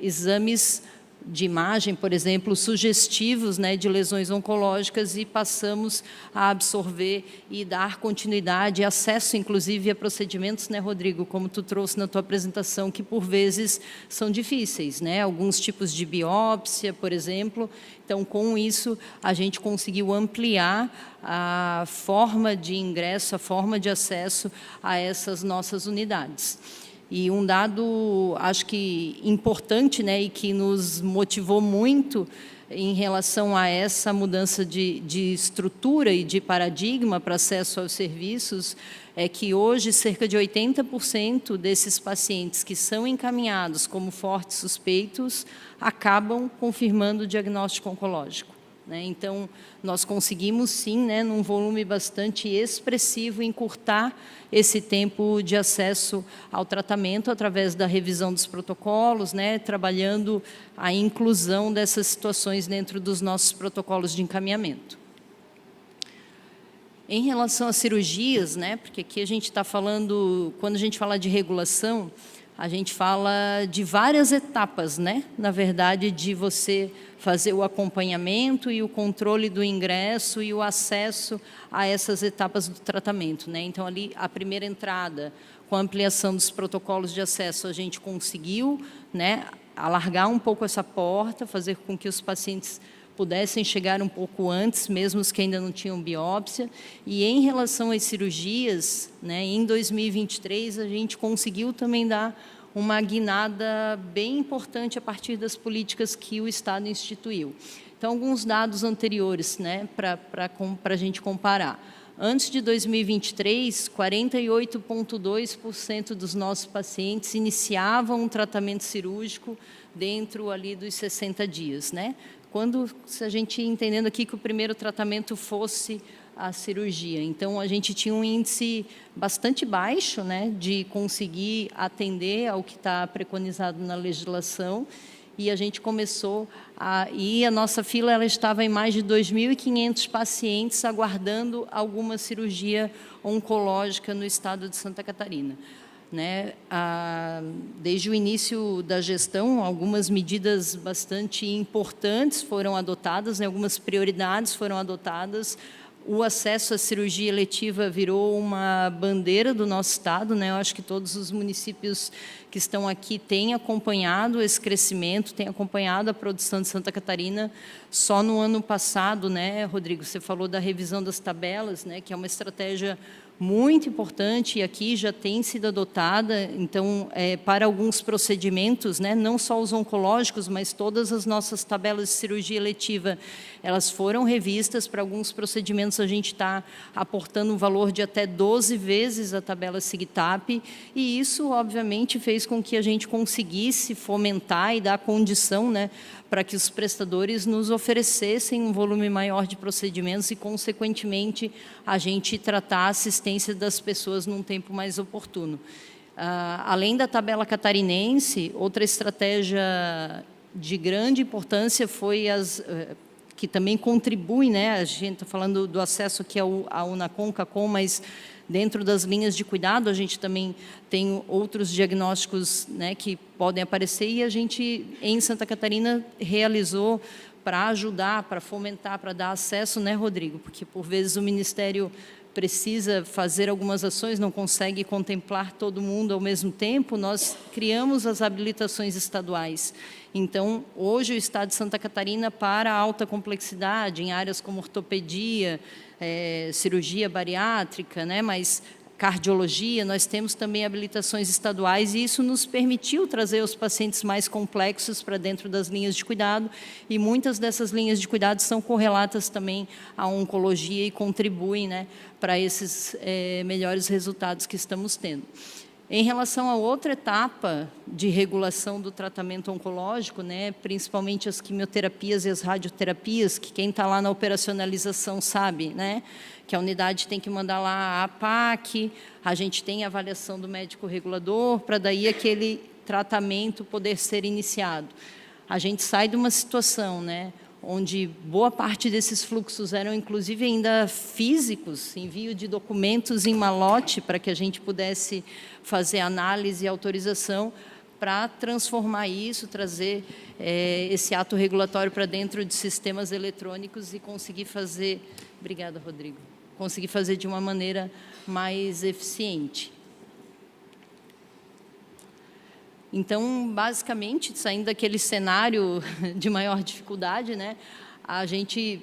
exames de imagem, por exemplo, sugestivos, né, de lesões oncológicas, e passamos a absorver e dar continuidade, acesso, inclusive, a procedimentos, né, Rodrigo, como tu trouxe na tua apresentação, que por vezes são difíceis, né, alguns tipos de biópsia, por exemplo. Então, com isso, a gente conseguiu ampliar a forma de ingresso, a forma de acesso a essas nossas unidades. E um dado, acho que importante, né, e que nos motivou muito em relação a essa mudança de estrutura e de paradigma para acesso aos serviços, é que hoje cerca de 80% desses pacientes que são encaminhados como fortes suspeitos acabam confirmando o diagnóstico oncológico. Então, nós conseguimos, sim, né, num volume bastante expressivo, encurtar esse tempo de acesso ao tratamento através da revisão dos protocolos, né, trabalhando a inclusão dessas situações dentro dos nossos protocolos de encaminhamento. Em relação às cirurgias, né, porque aqui a gente está falando, quando a gente fala de regulação, a gente fala de várias etapas, né, na verdade, de você fazer o acompanhamento e o controle do ingresso e o acesso a essas etapas do tratamento, né? Então, ali, a primeira entrada, com a ampliação dos protocolos de acesso, a gente conseguiu, né, alargar um pouco essa porta, fazer com que os pacientes pudessem chegar um pouco antes, mesmo os que ainda não tinham biópsia. E, em relação às cirurgias, né, em 2023, a gente conseguiu também dar uma guinada bem importante a partir das políticas que o Estado instituiu. Então, alguns dados anteriores, né, para a gente comparar. Antes de 2023, 48,2% dos nossos pacientes iniciavam um tratamento cirúrgico dentro ali dos 60 dias, né? Se a gente entendendo aqui que o primeiro tratamento fosse a cirurgia. Então, a gente tinha um índice bastante baixo, né, de conseguir atender ao que está preconizado na legislação, e a gente começou e a nossa fila ela estava em mais de 2.500 pacientes aguardando alguma cirurgia oncológica no estado de Santa Catarina. Né? Desde o início da gestão, algumas medidas bastante importantes foram adotadas, né? Algumas prioridades foram adotadas. O acesso à cirurgia eletiva virou uma bandeira do nosso estado, né? Eu acho que todos os municípios que estão aqui têm acompanhado esse crescimento, têm acompanhado a produção de Santa Catarina. Só no ano passado, né, Rodrigo, você falou da revisão das tabelas, né, que é uma estratégia muito importante e aqui já tem sido adotada. Então, para alguns procedimentos, né, não só os oncológicos, mas todas as nossas tabelas de cirurgia eletiva, elas foram revistas. Para alguns procedimentos, a gente está aportando um valor de até 12 vezes a tabela SIGTAP, e isso, obviamente, fez com que a gente conseguisse fomentar e dar condição, né, para que os prestadores nos oferecessem um volume maior de procedimentos e, consequentemente, a gente tratar a assistência das pessoas num tempo mais oportuno. Além da tabela catarinense, outra estratégia de grande importância foi que também contribui, né? A gente está falando do acesso aqui ao Unacom, CACOM, mas dentro das linhas de cuidado, a gente também tem outros diagnósticos, né, que podem aparecer, e a gente, em Santa Catarina, realizou para ajudar, para fomentar, para dar acesso, né, Rodrigo? Porque, por vezes, o Ministério precisa fazer algumas ações, não consegue contemplar todo mundo ao mesmo tempo. Nós criamos as habilitações estaduais. Então, hoje, o Estado de Santa Catarina, para alta complexidade, em áreas como ortopedia, cirurgia bariátrica, né, mas cardiologia, nós temos também habilitações estaduais, e isso nos permitiu trazer os pacientes mais complexos para dentro das linhas de cuidado, e muitas dessas linhas de cuidado são correlatas também à oncologia e contribuem, né, para esses melhores resultados que estamos tendo. Em relação a outra etapa de regulação do tratamento oncológico, né, principalmente as quimioterapias e as radioterapias, que quem está lá na operacionalização sabe, né, que a unidade tem que mandar lá a APAC, a gente tem a avaliação do médico regulador, para daí aquele tratamento poder ser iniciado. a gente sai de uma situação, né, onde boa parte desses fluxos eram, inclusive, ainda físicos, envio de documentos em malote para que a gente pudesse fazer análise e autorização, para transformar isso, trazer esse ato regulatório para dentro de sistemas eletrônicos e conseguir fazer... Obrigada, Rodrigo. Conseguir fazer de uma maneira mais eficiente. Então, basicamente, saindo daquele cenário de maior dificuldade, né, a gente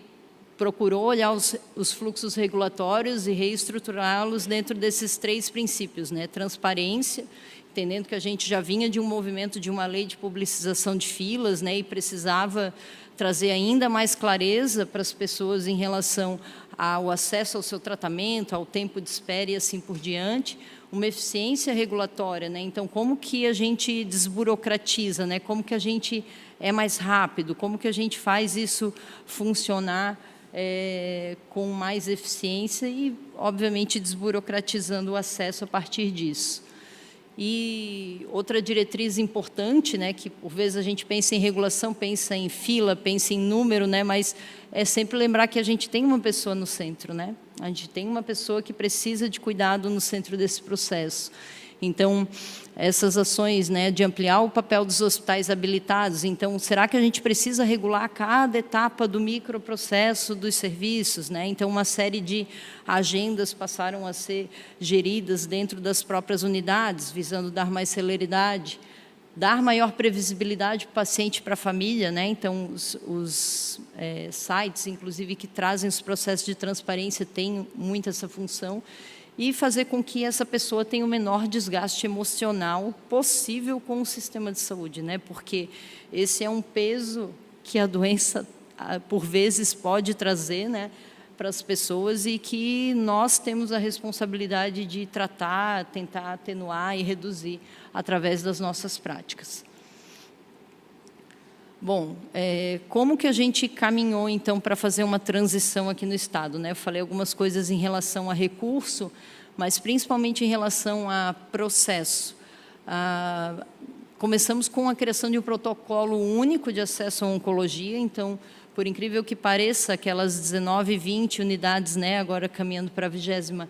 procurou olhar os fluxos regulatórios e reestruturá-los dentro desses 3 princípios, né, transparência, entendendo que a gente já vinha de um movimento de uma lei de publicização de filas, né, e precisava trazer ainda mais clareza para as pessoas em relação ao acesso ao seu tratamento, ao tempo de espera e assim por diante. Uma eficiência regulatória, né? Então, como que a gente desburocratiza, né? Como que a gente é mais rápido, como que a gente faz isso funcionar com mais eficiência e, obviamente, desburocratizando o acesso a partir disso. E outra diretriz importante, né, que por vezes a gente pensa em regulação, pensa em fila, pensa em número, né, mas é sempre lembrar que a gente tem uma pessoa no centro, né? A gente tem uma pessoa que precisa de cuidado no centro desse processo. Então, essas ações, né, de ampliar o papel dos hospitais habilitados. Então, será que a gente precisa regular cada etapa do microprocesso dos serviços, né? Então, uma série de agendas passaram a ser geridas dentro das próprias unidades, visando dar mais celeridade, dar maior previsibilidade para o paciente e para a família, né? Então, os sites, inclusive, que trazem os processos de transparência, têm muito essa função, e fazer com que essa pessoa tenha o menor desgaste emocional possível com o sistema de saúde, né? Porque esse é um peso que a doença, por vezes, pode trazer, né, para as pessoas e que nós temos a responsabilidade de tratar, tentar atenuar e reduzir através das nossas práticas. Bom, como que a gente caminhou, então, para fazer uma transição aqui no Estado, né? Eu falei algumas coisas em relação a recurso, mas principalmente em relação a processo. Começamos com a criação de um protocolo único de acesso à oncologia. Então, por incrível que pareça, aquelas 19, 20 unidades, né, agora caminhando para a 20ª,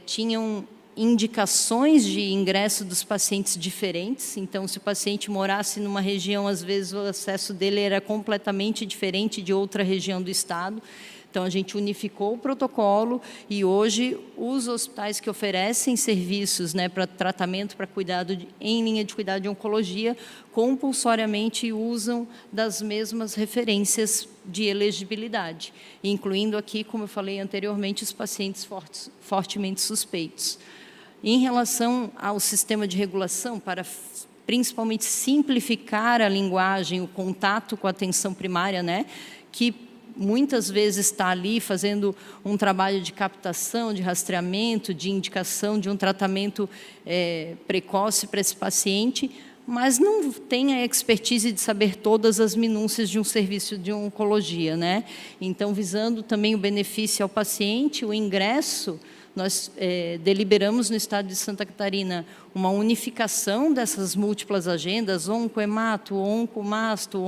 tinham indicações de ingresso dos pacientes diferentes. Então, se o paciente morasse numa região, às vezes o acesso dele era completamente diferente de outra região do estado. Então, a gente unificou o protocolo e hoje os hospitais que oferecem serviços, né, para tratamento, para cuidado em linha de cuidado de oncologia, compulsoriamente usam das mesmas referências de elegibilidade, incluindo aqui, como eu falei anteriormente, os pacientes fortemente suspeitos. Em relação ao sistema de regulação, para principalmente simplificar a linguagem, o contato com a atenção primária, né, que muitas vezes está ali fazendo um trabalho de captação, de rastreamento, de indicação de um tratamento precoce para esse paciente, mas não tem a expertise de saber todas as minúcias de um serviço de oncologia, né? Então, visando também o benefício ao paciente, o ingresso, nós deliberamos no estado de Santa Catarina uma unificação dessas múltiplas agendas, oncohemato, oncomasto,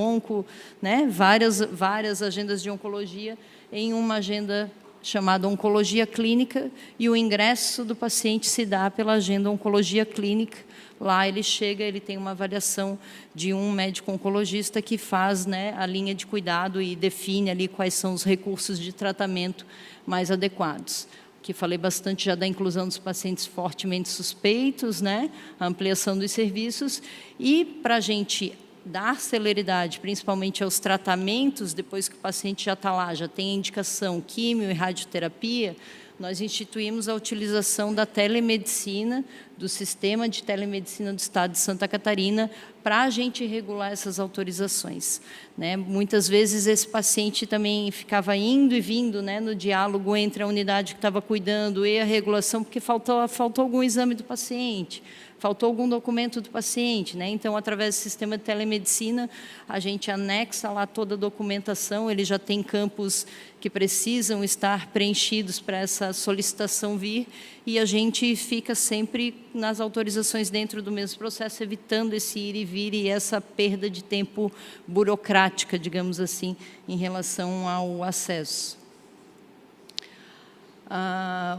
né, várias agendas de oncologia em uma agenda chamada oncologia clínica, e o ingresso do paciente se dá pela agenda oncologia clínica. Lá ele chega, ele tem uma avaliação de um médico oncologista que faz, né, a linha de cuidado e define ali quais são os recursos de tratamento mais adequados. Que falei bastante já da inclusão dos pacientes fortemente suspeitos, né, a ampliação dos serviços, e para a gente dar celeridade, principalmente aos tratamentos, depois que o paciente já está lá, já tem a indicação químio e radioterapia, nós instituímos a utilização da telemedicina, do sistema de telemedicina do Estado de Santa Catarina, para a gente regular essas autorizações, né? Muitas vezes esse paciente também ficava indo e vindo, né, no diálogo entre a unidade que estava cuidando e a regulação, porque faltou algum exame do paciente, faltou algum documento do paciente, né? Então, através do sistema de telemedicina, a gente anexa lá toda a documentação, ele já tem campos que precisam estar preenchidos para essa solicitação vir, e a gente fica sempre nas autorizações dentro do mesmo processo, evitando esse ir e vir e essa perda de tempo burocrática, digamos assim, em relação ao acesso.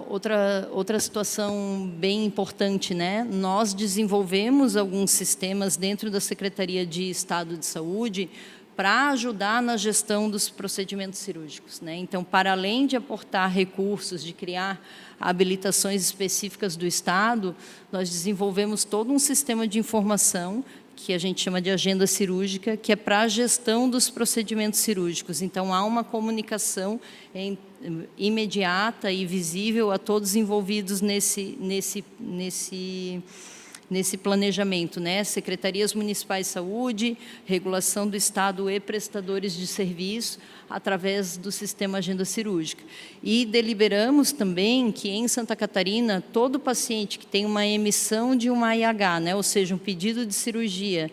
Outra situação bem importante, né? Nós desenvolvemos alguns sistemas dentro da Secretaria de Estado de Saúde para ajudar na gestão dos procedimentos cirúrgicos, né? Então, para além de aportar recursos, de criar habilitações específicas do Estado, nós desenvolvemos todo um sistema de informação que a gente chama de agenda cirúrgica, que é para a gestão dos procedimentos cirúrgicos. Então, há uma comunicação imediata e visível a todos envolvidos nesse planejamento, né? Secretarias Municipais de Saúde, regulação do Estado e prestadores de serviço, através do sistema Agenda Cirúrgica. E deliberamos também que, em Santa Catarina, todo paciente que tem uma emissão de uma IH, né? Ou seja, um pedido de cirurgia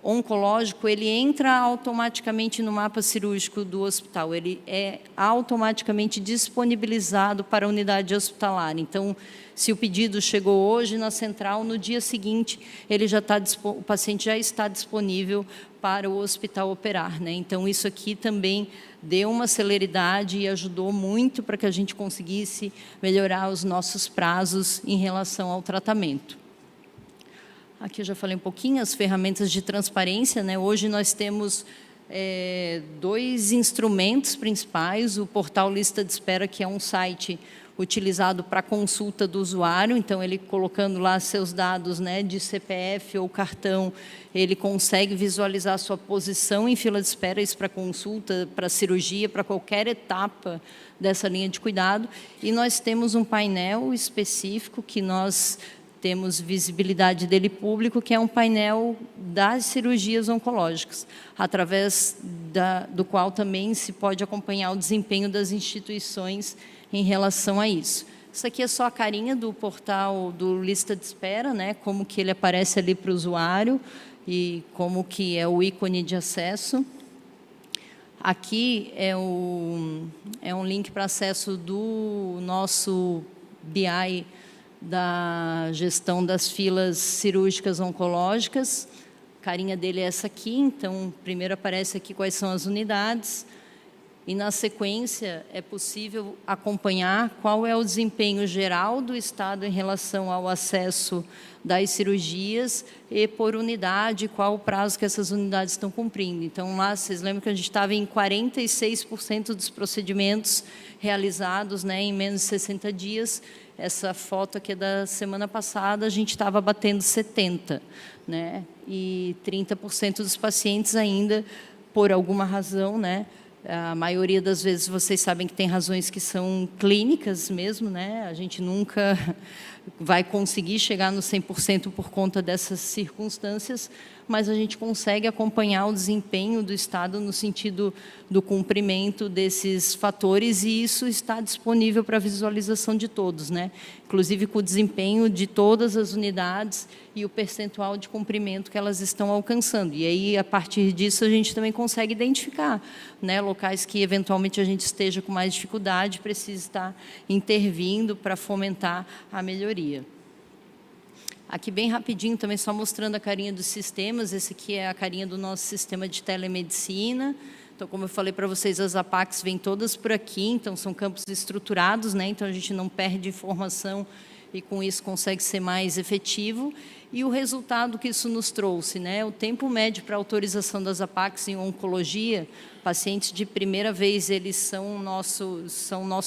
oncológico, ele entra automaticamente no mapa cirúrgico do hospital, ele é automaticamente disponibilizado para a unidade hospitalar. Então, se o pedido chegou hoje na central, no dia seguinte, o paciente já está disponível para o hospital operar, né? Então, isso aqui também deu uma celeridade e ajudou muito para que a gente conseguisse melhorar os nossos prazos em relação ao tratamento. Aqui eu já falei um pouquinho, as ferramentas de transparência, né? Hoje nós temos 2 instrumentos principais, o portal Lista de Espera, que é um site utilizado para consulta do usuário, então ele colocando lá seus dados, né, de CPF ou cartão, ele consegue visualizar a sua posição em fila de espera, isso para consulta, para cirurgia, para qualquer etapa dessa linha de cuidado. E nós temos um painel específico que nós temos visibilidade dele público, que é um painel das cirurgias oncológicas, através do qual também se pode acompanhar o desempenho das instituições em relação a isso. Isso aqui é só a carinha do portal do Lista de Espera, né? Como que ele aparece ali para o usuário e como que é o ícone de acesso. Aqui é um link para acesso do nosso BI da gestão das filas cirúrgicas oncológicas. A carinha dele é essa aqui, então, primeiro aparece aqui quais são as unidades, e, na sequência, é possível acompanhar qual é o desempenho geral do Estado em relação ao acesso das cirurgias e, por unidade, qual o prazo que essas unidades estão cumprindo. Então, lá, vocês lembram que a gente estava em 46% dos procedimentos realizados, né, em menos de 60 dias. Essa foto aqui é da semana passada, a gente estava batendo 70%, né, e 30% dos pacientes ainda, por alguma razão, né, a maioria das vezes vocês sabem que tem razões que são clínicas mesmo, né? A gente nunca vai conseguir chegar no 100% por conta dessas circunstâncias, mas a gente consegue acompanhar o desempenho do Estado no sentido do cumprimento desses fatores, e isso está disponível para visualização de todos, né? Inclusive com o desempenho de todas as unidades e o percentual de cumprimento que elas estão alcançando. E aí, a partir disso, a gente também consegue identificar, né, locais que eventualmente a gente esteja com mais dificuldade, precisa estar intervindo para fomentar a melhoria. Aqui bem rapidinho também, só mostrando a carinha dos sistemas. Esse aqui é a carinha do nosso sistema de telemedicina. Então, como eu falei para vocês, as APACs vêm todas por aqui, então são campos estruturados, né? Então a gente não perde informação e com isso consegue ser mais efetivo. E o resultado que isso nos trouxe, né? O tempo médio para autorização das APACs em oncologia, pacientes de primeira vez, eles são nosso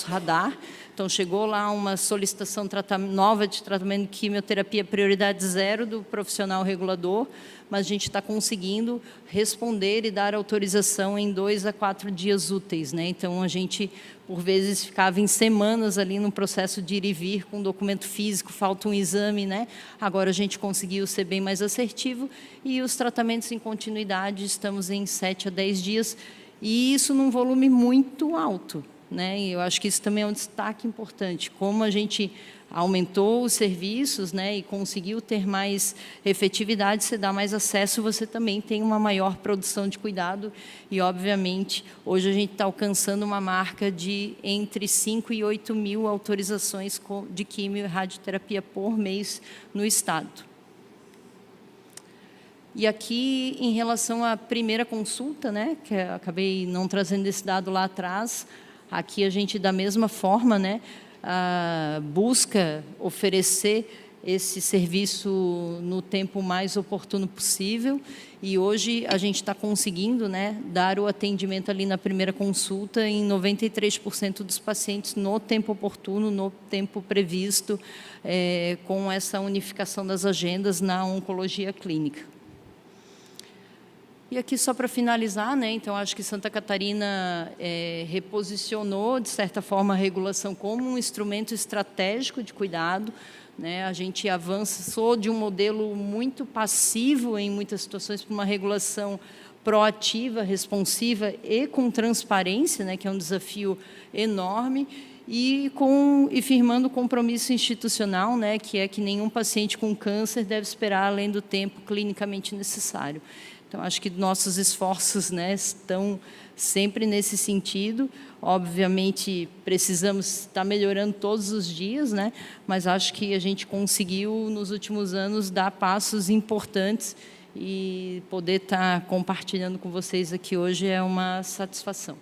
radar. Então, chegou lá uma solicitação nova de tratamento de quimioterapia, prioridade 0 do profissional regulador, mas a gente está conseguindo responder e dar autorização em 2 a 4 dias úteis, né? Então, a gente, por vezes, ficava em semanas ali no processo de ir e vir com documento físico, falta um exame, né? Agora a gente conseguiu ser bem mais assertivo, e os tratamentos em continuidade estamos em 7 a 10 dias, e isso num volume muito alto, né? E eu acho que isso também é um destaque importante, como a gente aumentou os serviços, né, e conseguiu ter mais efetividade, você dá mais acesso, você também tem uma maior produção de cuidado e, obviamente, hoje a gente está alcançando uma marca de entre 5 e 8 mil autorizações de quimio e radioterapia por mês no estado. E aqui, em relação à primeira consulta, né, que eu acabei não trazendo esse dado lá atrás, aqui a gente, da mesma forma, né, busca oferecer esse serviço no tempo mais oportuno possível, e hoje a gente está conseguindo, né, dar o atendimento ali na primeira consulta em 93% dos pacientes no tempo oportuno, no tempo previsto, com essa unificação das agendas na oncologia clínica. E aqui, só para finalizar, né, então, acho que Santa Catarina reposicionou, de certa forma, a regulação como um instrumento estratégico de cuidado, né? A gente avançou de um modelo muito passivo, em muitas situações, para uma regulação proativa, responsiva e com transparência, né, que é um desafio enorme, e firmando o compromisso institucional, né, que é que nenhum paciente com câncer deve esperar além do tempo clinicamente necessário. Então, acho que nossos esforços, né, estão sempre nesse sentido. Obviamente, precisamos estar melhorando todos os dias, né, mas acho que a gente conseguiu, nos últimos anos, dar passos importantes, e poder estar compartilhando com vocês aqui hoje é uma satisfação.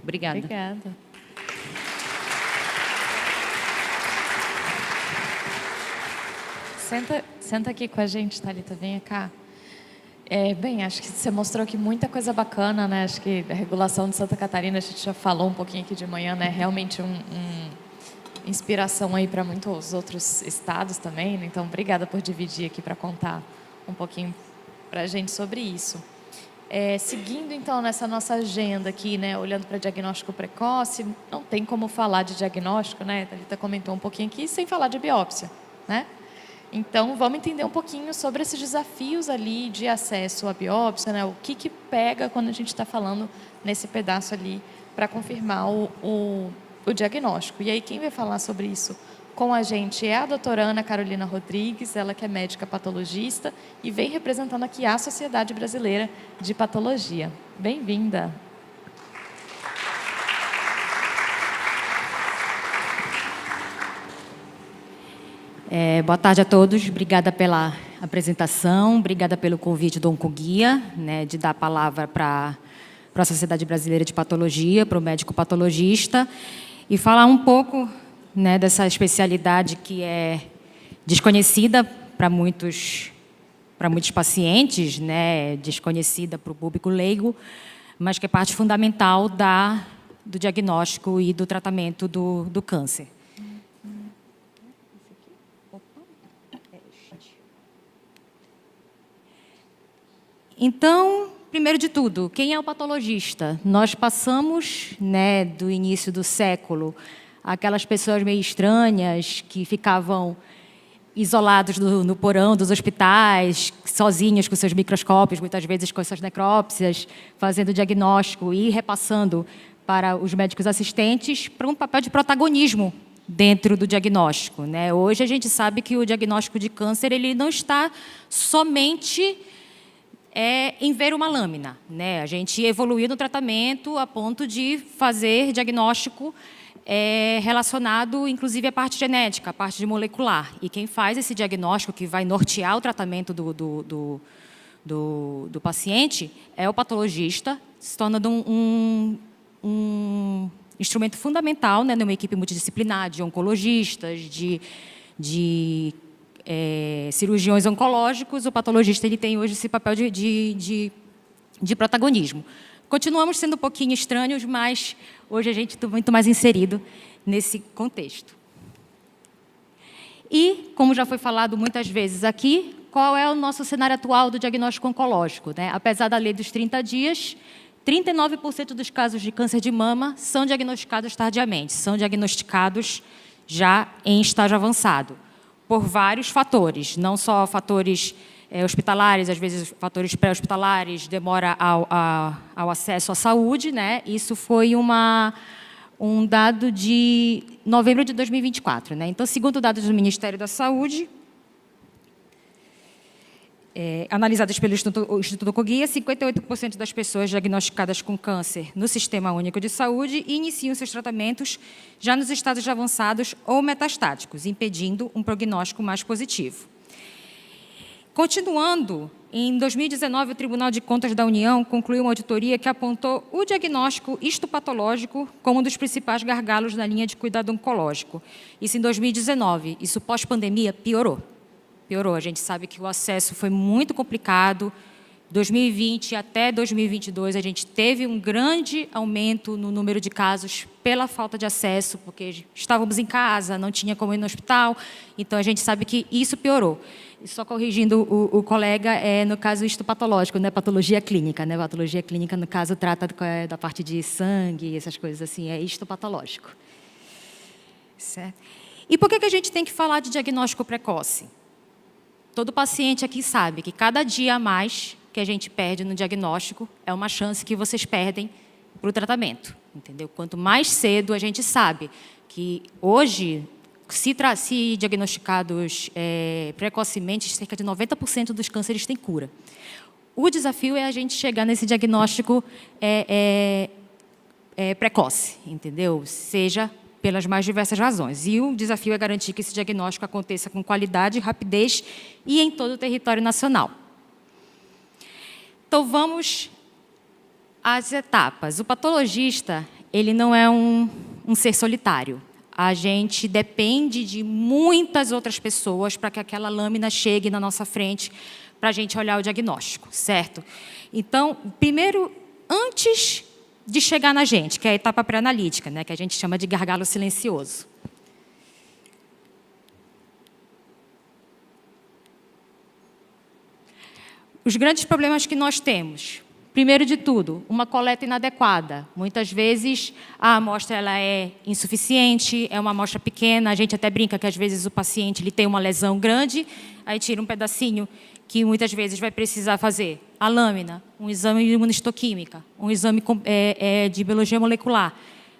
Obrigada. Obrigada. Senta aqui com a gente, Thalita, vem cá. Bem, acho que você mostrou aqui muita coisa bacana, né? Acho que a regulação de Santa Catarina, a gente já falou um pouquinho aqui de manhã, né? Realmente inspiração aí para muitos outros estados também, né? Então, obrigada por dividir aqui para contar um pouquinho para a gente sobre isso. Seguindo, então, nessa nossa agenda aqui, né? Olhando para diagnóstico precoce, não tem como falar de diagnóstico, né? A Thalita comentou um pouquinho aqui, sem falar de biópsia, né? Então, vamos entender um pouquinho sobre esses desafios ali de acesso à biópsia, né? O que pega quando a gente está falando nesse pedaço ali para confirmar o diagnóstico. E aí, quem vai falar sobre isso com a gente é a doutora Ana Carolina Rodrigues, ela que é médica patologista e vem representando aqui a Sociedade Brasileira de Patologia. Bem-vinda! Boa tarde a todos, obrigada pela apresentação, obrigada pelo convite do Oncoguia, né, de dar a palavra para a Sociedade Brasileira de Patologia, para o médico patologista, e falar um pouco, né, dessa especialidade que é desconhecida para muitos pacientes, né, desconhecida para o público leigo, mas que é parte fundamental do diagnóstico e do tratamento do câncer. Então, primeiro de tudo, quem é o patologista? Nós passamos, né, do início do século, aquelas pessoas meio estranhas que ficavam isolados no porão dos hospitais, sozinhos com seus microscópios, muitas vezes com suas necrópsias, fazendo diagnóstico e repassando para os médicos assistentes para um papel de protagonismo dentro do diagnóstico, né? Hoje a gente sabe que o diagnóstico de câncer ele não está somente em ver uma lâmina, né? A gente evoluiu no tratamento a ponto de fazer diagnóstico relacionado, inclusive, à parte genética, à parte de molecular. E quem faz esse diagnóstico, que vai nortear o tratamento do paciente, é o patologista, se tornando um instrumento fundamental, né, numa equipe multidisciplinar de oncologistas, de cirurgiões oncológicos. O patologista ele tem hoje esse papel de protagonismo. Continuamos sendo um pouquinho estranhos, mas hoje a gente está muito mais inserido nesse contexto. E, como já foi falado muitas vezes aqui, qual é o nosso cenário atual do diagnóstico oncológico, né? Apesar da lei dos 30 dias, 39% dos casos de câncer de mama são diagnosticados tardiamente, são diagnosticados já em estágio avançado, por vários fatores, não só fatores hospitalares, às vezes fatores pré-hospitalares, demora ao acesso à saúde, né? Isso foi uma um dado de novembro de 2024. Né? Então, segundo dados do Ministério da Saúde, analisados pelo Instituto Coguia, 58% das pessoas diagnosticadas com câncer no Sistema Único de Saúde iniciam seus tratamentos já nos estados avançados ou metastáticos, impedindo um prognóstico mais positivo. Continuando, em 2019, o Tribunal de Contas da União concluiu uma auditoria que apontou o diagnóstico histopatológico como um dos principais gargalos na linha de cuidado oncológico. Isso em 2019. Isso pós-pandemia piorou. Piorou. A gente sabe que o acesso foi muito complicado. 2020 até 2022, a gente teve um grande aumento no número de casos pela falta de acesso, porque estávamos em casa, não tinha como ir no hospital. Então, a gente sabe que isso piorou. E só corrigindo o colega, no caso histopatológico, não é patologia clínica. Né? Patologia clínica, no caso, trata da parte de sangue, essas coisas assim, é histopatológico. Certo? E por que a gente tem que falar de diagnóstico precoce? Todo paciente aqui sabe que cada dia a mais que a gente perde no diagnóstico é uma chance que vocês perdem para o tratamento. Entendeu? Quanto mais cedo a gente sabe que hoje, se diagnosticados precocemente, cerca de 90% dos cânceres têm cura. O desafio é a gente chegar nesse diagnóstico precoce, entendeu? Seja pelas mais diversas razões. E o desafio é garantir que esse diagnóstico aconteça com qualidade, rapidez e em todo o território nacional. Então, vamos às etapas. O patologista, ele não é um ser solitário. A gente depende de muitas outras pessoas para que aquela lâmina chegue na nossa frente para a gente olhar o diagnóstico, certo? Então, primeiro, antes de chegar na gente, que é a etapa pré-analítica, né, que a gente chama de gargalo silencioso. Os grandes problemas que nós temos. Primeiro de tudo, uma coleta inadequada. Muitas vezes a amostra ela é insuficiente, é uma amostra pequena, a gente até brinca que às vezes o paciente ele tem uma lesão grande, aí tira um pedacinho que muitas vezes vai precisar fazer a lâmina, um exame de imunistoquímica, um exame de biologia molecular.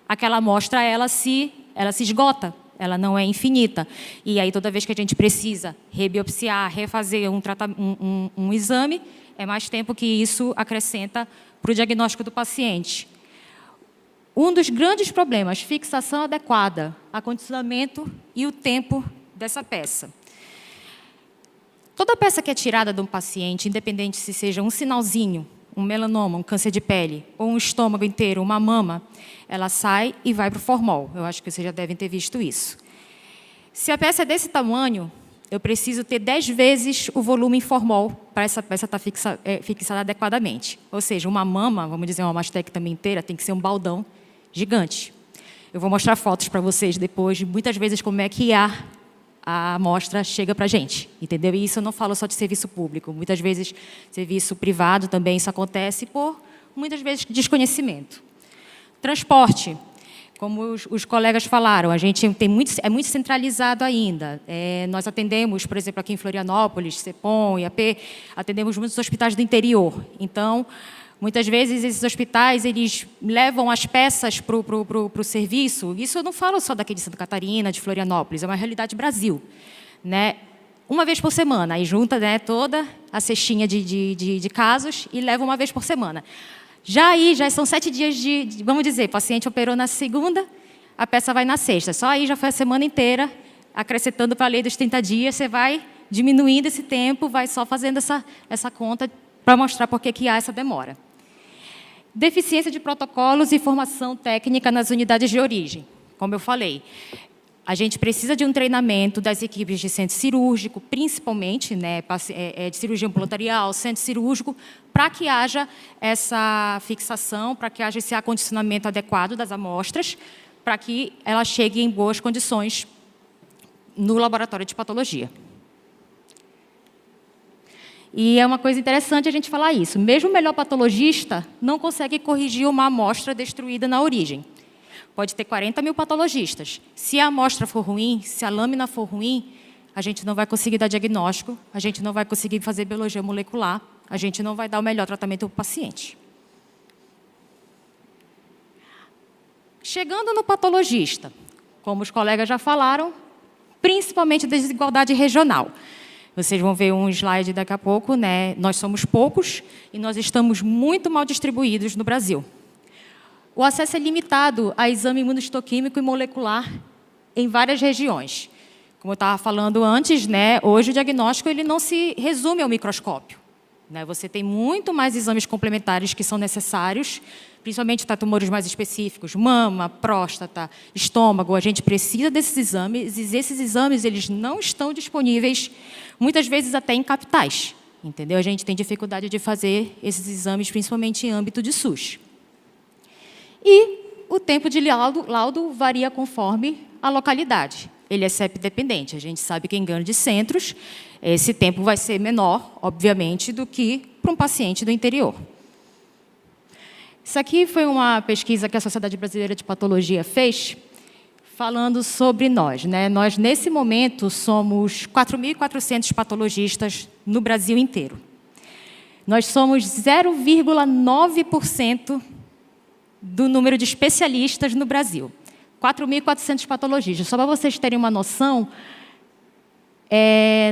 Aquela amostra ela se esgota, ela não é infinita. E aí toda vez que a gente precisa rebiopsiar, refazer um exame, é mais tempo que isso acrescenta para o diagnóstico do paciente. Um dos grandes problemas, fixação adequada, acondicionamento e o tempo dessa peça. Toda peça que é tirada de um paciente, independente se seja um sinalzinho, um melanoma, um câncer de pele, ou um estômago inteiro, uma mama, ela sai e vai para o formol. Eu acho que vocês já devem ter visto isso. Se a peça é desse tamanho, eu preciso ter 10 vezes o volume em formol para essa peça estar fixada adequadamente. Ou seja, uma mama, vamos dizer, uma mastectomia inteira, tem que ser um baldão gigante. Eu vou mostrar fotos para vocês depois de muitas vezes como é que a amostra chega para a gente, entendeu? E isso eu não falo só de serviço público. Muitas vezes, serviço privado também isso acontece por, muitas vezes, desconhecimento. Transporte. Como os colegas falaram, a gente é muito centralizado ainda. Nós atendemos, por exemplo, aqui em Florianópolis, CEPOM, IAP, atendemos muitos hospitais do interior. Então, muitas vezes, esses hospitais eles levam as peças para o serviço. Isso eu não falo só daqui de Santa Catarina, de Florianópolis, é uma realidade Brasil. Né? Uma vez por semana, aí junta, né, toda a cestinha de casos e leva uma vez por semana. Já são 7 dias vamos dizer, o paciente operou na segunda, a peça vai na sexta. Só aí já foi a semana inteira, acrescentando para a lei dos 30 dias, você vai diminuindo esse tempo, vai só fazendo essa conta para mostrar por que há essa demora. Deficiência de protocolos e formação técnica nas unidades de origem. Como eu falei, a gente precisa de um treinamento das equipes de centro cirúrgico, principalmente, né, de cirurgia ambulatorial, centro cirúrgico, para que haja essa fixação, para que haja esse acondicionamento adequado das amostras, para que ela chegue em boas condições no laboratório de patologia. E é uma coisa interessante a gente falar isso. Mesmo o melhor patologista não consegue corrigir uma amostra destruída na origem. Pode ter 40 mil patologistas. Se a amostra for ruim, se a lâmina for ruim, a gente não vai conseguir dar diagnóstico, a gente não vai conseguir fazer biologia molecular, a gente não vai dar o melhor tratamento para o paciente. Chegando no patologista, como os colegas já falaram, principalmente a desigualdade regional. Vocês vão ver um slide daqui a pouco, né? Nós somos poucos e nós estamos muito mal distribuídos no Brasil. O acesso é limitado a exame imunohistoquímico e molecular em várias regiões. Como eu estava falando antes, né? Hoje o diagnóstico ele não se resume ao microscópio. Né? Você tem muito mais exames complementares que são necessários, principalmente para tumores mais específicos, mama, próstata, estômago. A gente precisa desses exames, e esses exames eles não estão disponíveis, muitas vezes até em capitais. Entendeu? A gente tem dificuldade de fazer esses exames, principalmente em âmbito de SUS. E o tempo de laudo varia conforme a localidade. Ele é CEP-dependente. A gente sabe que em grandes centros, esse tempo vai ser menor, obviamente, do que para um paciente do interior. Isso aqui foi uma pesquisa que a Sociedade Brasileira de Patologia fez, falando sobre nós. Né? Nós, nesse momento, somos 4.400 patologistas no Brasil inteiro. Nós somos 0,9% do número de especialistas no Brasil. 4.400 patologistas. Só para vocês terem uma noção,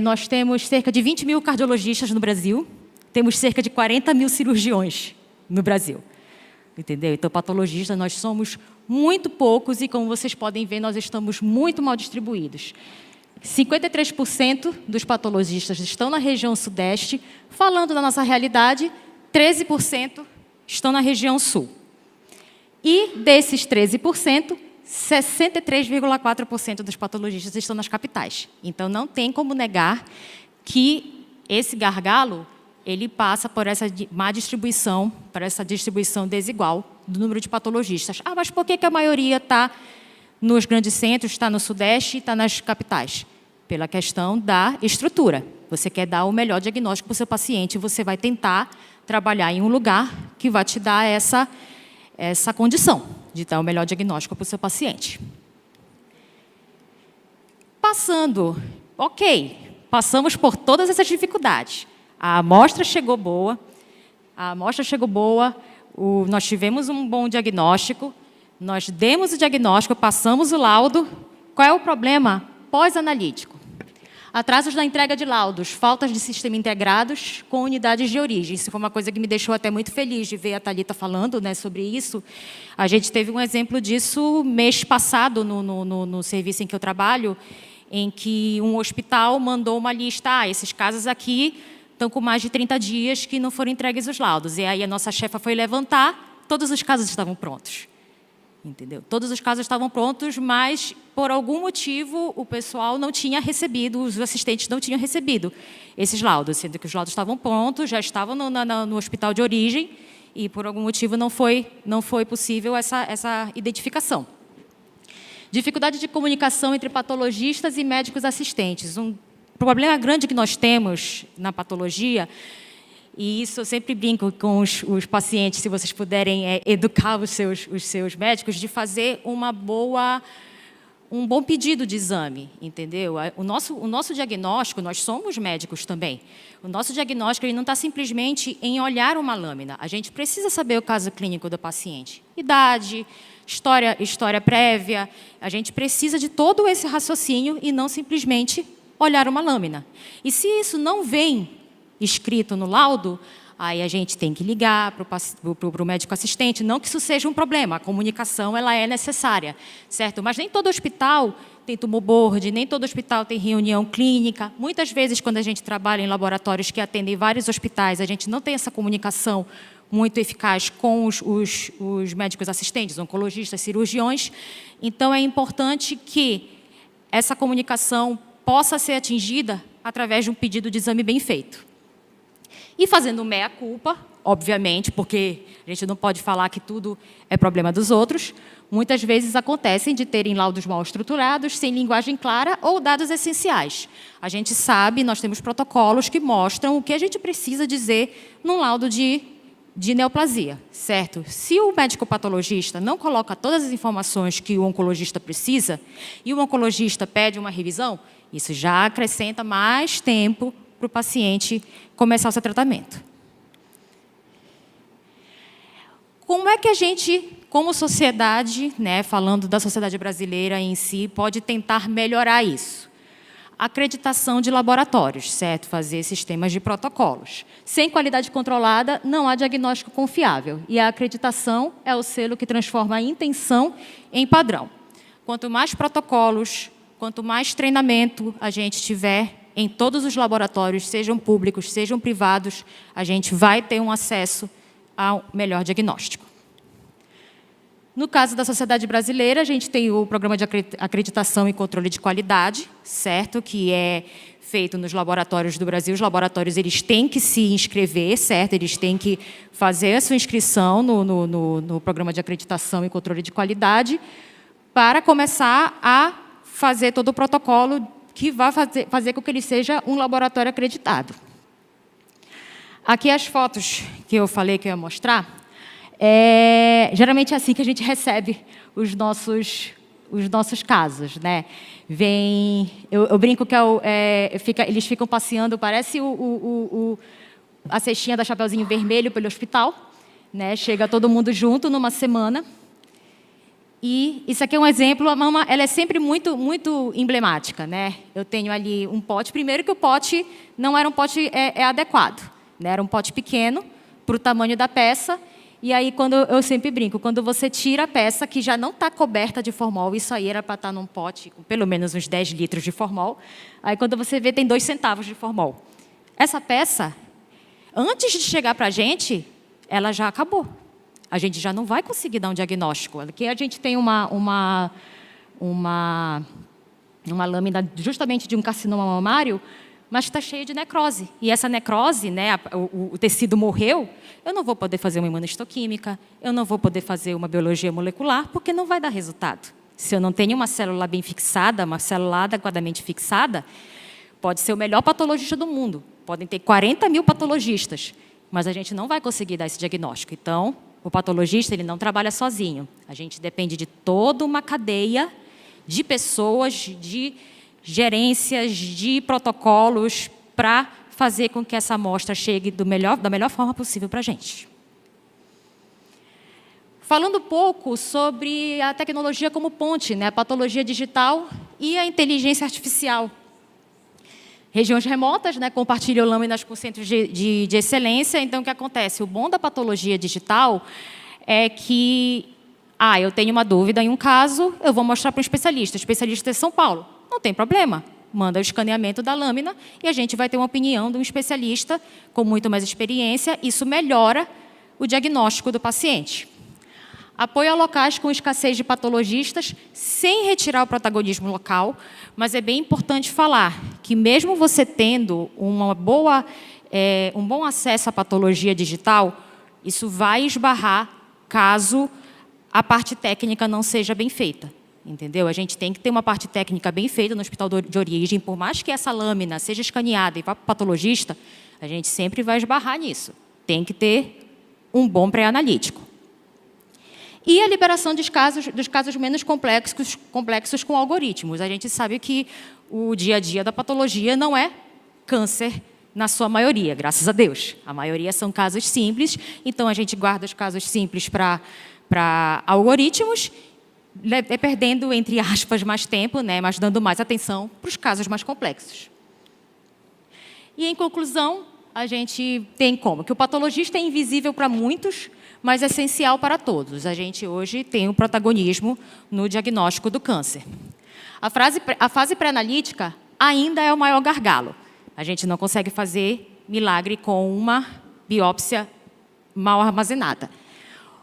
nós temos cerca de 20 mil cardiologistas no Brasil, temos cerca de 40 mil cirurgiões no Brasil. Entendeu? Então, patologistas, nós somos muito poucos e, como vocês podem ver, nós estamos muito mal distribuídos. 53% dos patologistas estão na região sudeste. Falando da nossa realidade, 13% estão na região sul. E, desses 13%, 63,4% dos patologistas estão nas capitais. Então, não tem como negar que esse gargalo ele passa por essa má distribuição, por essa distribuição desigual do número de patologistas. Ah, mas por que a maioria está nos grandes centros, está no Sudeste e está nas capitais? Pela questão da estrutura. Você quer dar o melhor diagnóstico para o seu paciente, você vai tentar trabalhar em um lugar que vai te dar essa condição de dar o melhor diagnóstico para o seu paciente. Passamos por todas essas dificuldades. A amostra chegou boa, nós tivemos um bom diagnóstico, nós demos o diagnóstico, passamos o laudo. Qual é o problema pós-analítico? Atrasos na entrega de laudos, faltas de sistema integrados com unidades de origem. Isso foi uma coisa que me deixou até muito feliz de ver a Thalita falando, né, sobre isso. A gente teve um exemplo disso mês passado no serviço em que eu trabalho, em que um hospital mandou uma lista, esses casos aqui estão com mais de 30 dias que não foram entregues os laudos. E aí a nossa chefa foi levantar, todos os casos estavam prontos. Entendeu? Todos os casos estavam prontos, mas, por algum motivo, o pessoal não tinha recebido, os assistentes não tinham recebido esses laudos, sendo que os laudos estavam prontos, já estavam no hospital de origem, e, por algum motivo, não foi possível essa identificação. Dificuldade de comunicação entre patologistas e médicos assistentes. Um problema grande que nós temos na patologia, e isso eu sempre brinco com os pacientes, se vocês puderem educar os seus médicos, de fazer um bom pedido de exame, entendeu? O nosso diagnóstico, nós somos médicos também, o nosso diagnóstico ele não está simplesmente em olhar uma lâmina, a gente precisa saber o caso clínico do paciente, idade, história prévia, a gente precisa de todo esse raciocínio e não simplesmente olhar uma lâmina. E se isso não vem escrito no laudo, aí a gente tem que ligar para o médico assistente. Não que isso seja um problema, a comunicação ela é necessária, certo? Mas nem todo hospital tem tumor board, nem todo hospital tem reunião clínica. Muitas vezes, quando a gente trabalha em laboratórios que atendem vários hospitais, a gente não tem essa comunicação muito eficaz com os médicos assistentes, oncologistas, cirurgiões. Então, é importante que essa comunicação possa ser atingida através de um pedido de exame bem feito. E fazendo meia-culpa, obviamente, porque a gente não pode falar que tudo é problema dos outros, muitas vezes acontecem de terem laudos mal estruturados, sem linguagem clara ou dados essenciais. A gente sabe, nós temos protocolos que mostram o que a gente precisa dizer num laudo de neoplasia, certo? Se o médico patologista não coloca todas as informações que o oncologista precisa e o oncologista pede uma revisão, isso já acrescenta mais tempo para o paciente começar o seu tratamento. Como é que a gente como sociedade, né, falando da sociedade brasileira em si, pode tentar melhorar isso? Acreditação de laboratórios, certo? Fazer sistemas de protocolos. Sem qualidade controlada, não há diagnóstico confiável. E a acreditação é o selo que transforma a intenção em padrão. Quanto mais protocolos, quanto mais treinamento a gente tiver em todos os laboratórios, sejam públicos, sejam privados, a gente vai ter um acesso ao melhor diagnóstico. No caso da sociedade brasileira, a gente tem o programa de acreditação e controle de qualidade, certo? Que é feito nos laboratórios do Brasil. Os laboratórios eles têm que se inscrever, certo? Eles têm que fazer a sua inscrição no programa de acreditação e controle de qualidade para começar a fazer todo o protocolo que vai fazer com que ele seja um laboratório acreditado. Aqui as fotos que eu falei que eu ia mostrar. Geralmente é assim que a gente recebe os nossos casos, né? Eu brinco que eles ficam passeando, parece a cestinha da Chapeuzinho Vermelho pelo hospital, né? Chega todo mundo junto numa semana. E isso aqui é um exemplo, a mama, ela é sempre muito, muito emblemática, né? Eu tenho ali um pote, primeiro que o pote não era um pote adequado, né? Era um pote pequeno para o tamanho da peça. E aí, eu sempre brinco, quando você tira a peça que já não está coberta de formol, isso aí era para estar num pote com pelo menos uns 10 litros de formol, aí quando você vê, tem 2 centavos de formol. Essa peça, antes de chegar para a gente, ela já acabou. A gente já não vai conseguir dar um diagnóstico. Aqui a gente tem uma lâmina justamente de um carcinoma mamário, mas está cheio de necrose. E essa necrose, né, o tecido morreu, eu não vou poder fazer uma imunohistoquímica, eu não vou poder fazer uma biologia molecular, porque não vai dar resultado. Se eu não tenho uma célula bem fixada, uma célula adequadamente fixada, pode ser o melhor patologista do mundo, podem ter 40 mil patologistas, mas a gente não vai conseguir dar esse diagnóstico. Então, o patologista ele não trabalha sozinho. A gente depende de toda uma cadeia de pessoas, de gerências, de protocolos para fazer com que essa amostra chegue da melhor forma possível para a gente. Falando um pouco sobre a tecnologia como ponte, né? A patologia digital e a inteligência artificial. Regiões remotas, né, compartilham lâminas com centros de excelência. Então, o que acontece? O bom da patologia digital é que, eu tenho uma dúvida em um caso, eu vou mostrar para um especialista. O especialista é de São Paulo. Não tem problema. Manda o escaneamento da lâmina e a gente vai ter uma opinião de um especialista com muito mais experiência. Isso melhora o diagnóstico do paciente. Apoio a locais com escassez de patologistas, sem retirar o protagonismo local, mas é bem importante falar que, mesmo você tendo um bom acesso à patologia digital, isso vai esbarrar caso a parte técnica não seja bem feita. Entendeu? A gente tem que ter uma parte técnica bem feita no hospital de origem, por mais que essa lâmina seja escaneada e vá para o patologista, a gente sempre vai esbarrar nisso. Tem que ter um bom pré-analítico. E a liberação dos casos menos complexos com algoritmos. A gente sabe que o dia a dia da patologia não é câncer na sua maioria, graças a Deus. A maioria são casos simples, então a gente guarda os casos simples para algoritmos, perdendo, entre aspas, mais tempo, né, mas dando mais atenção para os casos mais complexos. E, em conclusão, a gente tem como? Que o patologista é invisível para muitos, mas é essencial para todos. A gente hoje tem um protagonismo no diagnóstico do câncer. A fase pré-analítica ainda é o maior gargalo. A gente não consegue fazer milagre com uma biópsia mal armazenada.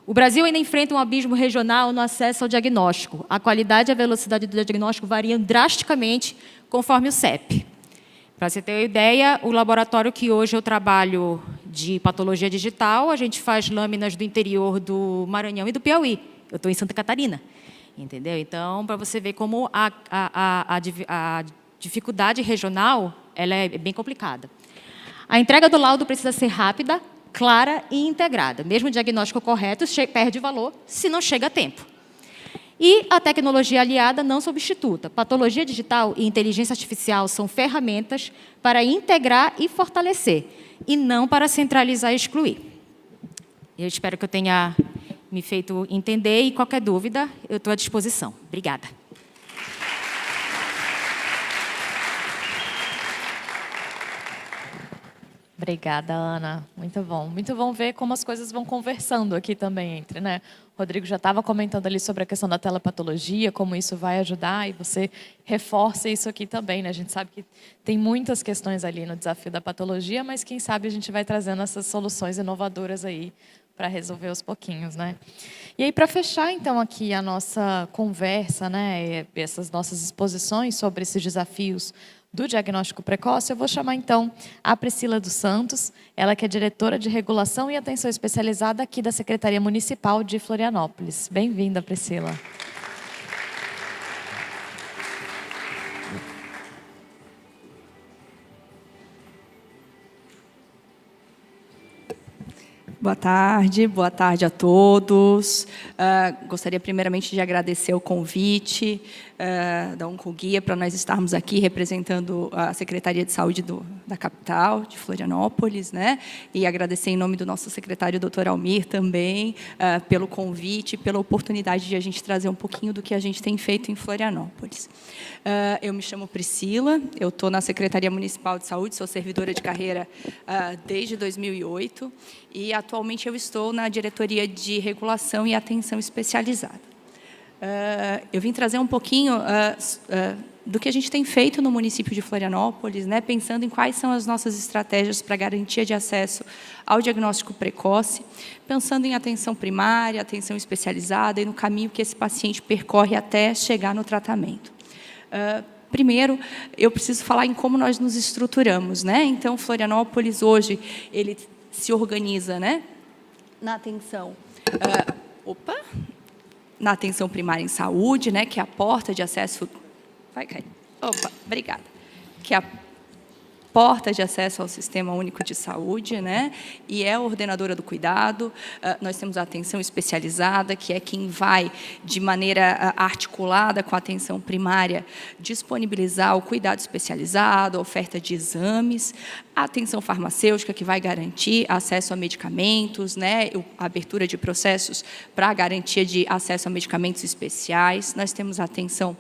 O Brasil ainda enfrenta um abismo regional no acesso ao diagnóstico. A qualidade e a velocidade do diagnóstico variam drasticamente conforme o CEP. Para você ter uma ideia, o laboratório que hoje eu trabalho de patologia digital, a gente faz lâminas do interior do Maranhão e do Piauí. Eu estou em Santa Catarina, entendeu? Então, para você ver como a dificuldade regional ela é bem complicada. A entrega do laudo precisa ser rápida, clara e integrada. Mesmo o diagnóstico correto perde valor se não chega a tempo. E a tecnologia aliada não substituta. Patologia digital e inteligência artificial são ferramentas para integrar e fortalecer, e não para centralizar e excluir. Eu espero que eu tenha me feito entender e qualquer dúvida, eu estou à disposição. Obrigada. Obrigada, Ana. Muito bom. Muito bom ver como as coisas vão conversando aqui também entre, né? O Rodrigo já estava comentando ali sobre a questão da telepatologia, como isso vai ajudar, e você reforça isso aqui também, né? A gente sabe que tem muitas questões ali no desafio da patologia, mas quem sabe a gente vai trazendo essas soluções inovadoras aí para resolver aos pouquinhos, né? E aí, para fechar, então, aqui a nossa conversa, né? Essas nossas exposições sobre esses desafios do diagnóstico precoce, eu vou chamar, então, a Priscila dos Santos, ela que é diretora de Regulação e Atenção Especializada aqui da Secretaria Municipal de Florianópolis. Bem-vinda, Priscila. Boa tarde a todos. Gostaria primeiramente de agradecer o convite da Oncoguia para nós estarmos aqui representando a Secretaria de Saúde da capital, de Florianópolis, né? E agradecer em nome do nosso secretário, doutor Almir, também, pelo convite, pela oportunidade de a gente trazer um pouquinho do que a gente tem feito em Florianópolis. Eu me chamo Priscila, eu estou na Secretaria Municipal de Saúde, sou servidora de carreira desde 2008, e atualmente eu estou na Diretoria de Regulação e Atenção Especializada. Eu vim trazer um pouquinho do que a gente tem feito no município de Florianópolis, né, pensando em quais são as nossas estratégias para garantia de acesso ao diagnóstico precoce, pensando em atenção primária, atenção especializada e no caminho que esse paciente percorre até chegar no tratamento. Primeiro, eu preciso falar em como nós nos estruturamos, né? Então, Florianópolis hoje ele se organiza, né, na atenção, na atenção primária em saúde, né, que é a porta de acesso, vai cair, obrigada, que é a porta de acesso ao Sistema Único de Saúde, né, e é a ordenadora do cuidado. Nós temos a atenção especializada, que é quem vai, de maneira articulada com a atenção primária, disponibilizar o cuidado especializado, a oferta de exames, a atenção farmacêutica, que vai garantir acesso a medicamentos, né, a abertura de processos para a garantia de acesso a medicamentos especiais. Nós temos a atenção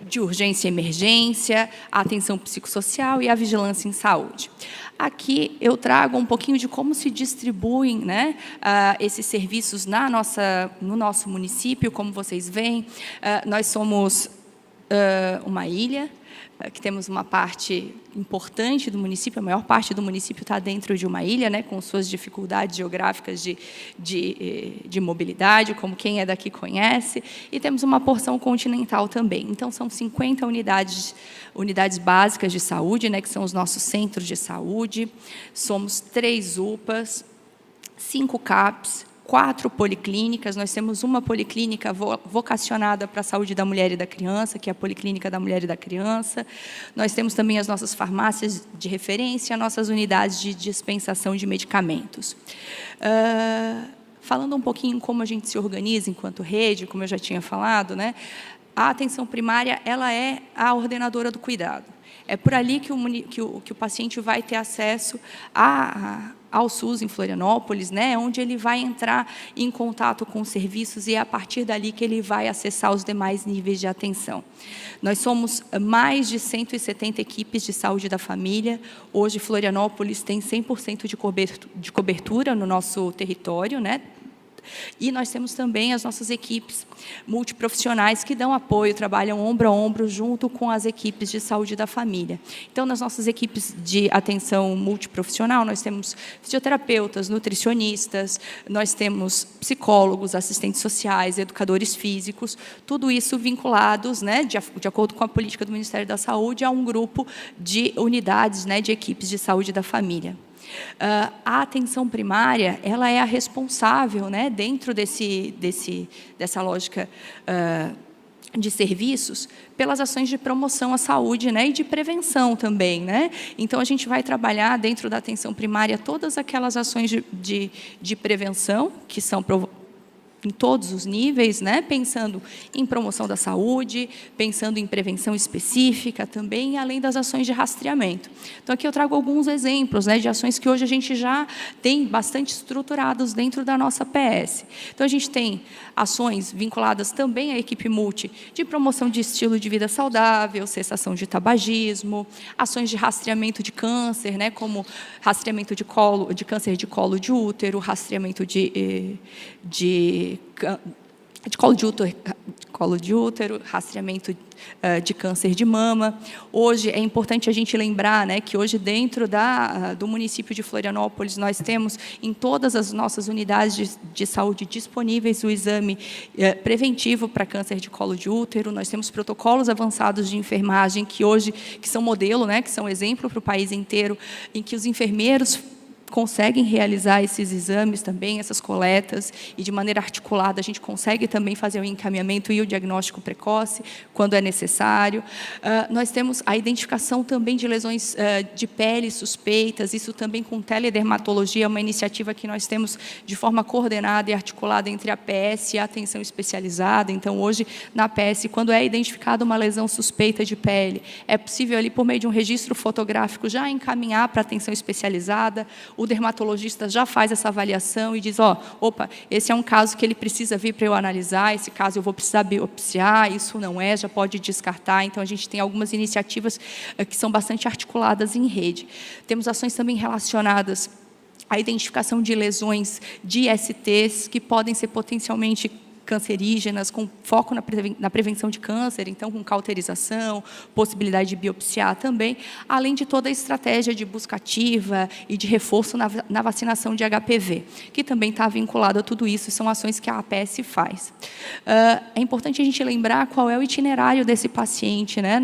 de urgência e emergência, a atenção psicossocial e a vigilância em saúde. Aqui eu trago um pouquinho de como se distribuem, né, esses serviços no nosso município. Como vocês veem, nós somos uma ilha, que temos uma parte importante do município, a maior parte do município está dentro de uma ilha, né, com suas dificuldades geográficas de mobilidade, como quem é daqui conhece, e temos uma porção continental também. Então, são 50 unidades básicas de saúde, né, que são os nossos centros de saúde, somos 3 UPAs, 5 CAPs, 4 policlínicas. Nós temos uma policlínica vocacionada para a saúde da mulher e da criança, que é a Policlínica da Mulher e da Criança. Nós temos também as nossas farmácias de referência, nossas unidades de dispensação de medicamentos. Falando um pouquinho como a gente se organiza enquanto rede, como eu já tinha falado, né, a atenção primária ela é a ordenadora do cuidado. É por ali que o paciente vai ter acesso ao SUS em Florianópolis, né, onde ele vai entrar em contato com os serviços e é a partir dali que ele vai acessar os demais níveis de atenção. Nós somos mais de 170 equipes de saúde da família. Hoje, Florianópolis tem 100% de cobertura no nosso território, né? E nós temos também as nossas equipes multiprofissionais que dão apoio, trabalham ombro a ombro junto com as equipes de saúde da família. Então, nas nossas equipes de atenção multiprofissional, nós temos fisioterapeutas, nutricionistas, nós temos psicólogos, assistentes sociais, educadores físicos, tudo isso vinculados, né, de acordo com a política do Ministério da Saúde, a um grupo de unidades, né, de equipes de saúde da família. A atenção primária ela é a responsável, né, dentro dessa lógica de serviços, pelas ações de promoção à saúde, né, e de prevenção também, né? Então, a gente vai trabalhar dentro da atenção primária todas aquelas ações de prevenção que são em todos os níveis, né? Pensando em promoção da saúde, pensando em prevenção específica também, além das ações de rastreamento. Então, aqui eu trago alguns exemplos, né, de ações que hoje a gente já tem bastante estruturadas dentro da nossa PS. Então, a gente tem ações vinculadas também à equipe multi de promoção de estilo de vida saudável, cessação de tabagismo, ações de rastreamento de câncer, né, como rastreamento de câncer de colo de útero, rastreamento de colo de útero, rastreamento de câncer de mama. Hoje é importante a gente lembrar, né, que hoje dentro do município de Florianópolis nós temos em todas as nossas unidades de saúde disponíveis o exame preventivo para câncer de colo de útero. Nós temos protocolos avançados de enfermagem que são modelo, né, que são exemplo para o país inteiro, em que os enfermeiros conseguem realizar esses exames também, essas coletas, e de maneira articulada a gente consegue também fazer o encaminhamento e o diagnóstico precoce, quando é necessário. Nós temos a identificação também de lesões de pele suspeitas, isso também com teledermatologia, uma iniciativa que nós temos de forma coordenada e articulada entre a PS e a atenção especializada. Então, hoje, na PS, quando é identificada uma lesão suspeita de pele, é possível, ali, por meio de um registro fotográfico, já encaminhar para a atenção especializada. O dermatologista já faz essa avaliação e diz, opa, esse é um caso que ele precisa vir para eu analisar, esse caso eu vou precisar biopsiar, isso não é, já pode descartar. Então, a gente tem algumas iniciativas que são bastante articuladas em rede. Temos ações também relacionadas à identificação de lesões de ISTs que podem ser potencialmente cancerígenas, com foco na prevenção de câncer, então com cauterização, possibilidade de biopsiar também, além de toda a estratégia de busca ativa e de reforço na vacinação de HPV, que também está vinculado a tudo isso, são ações que a APS faz. É importante a gente lembrar qual é o itinerário desse paciente, né,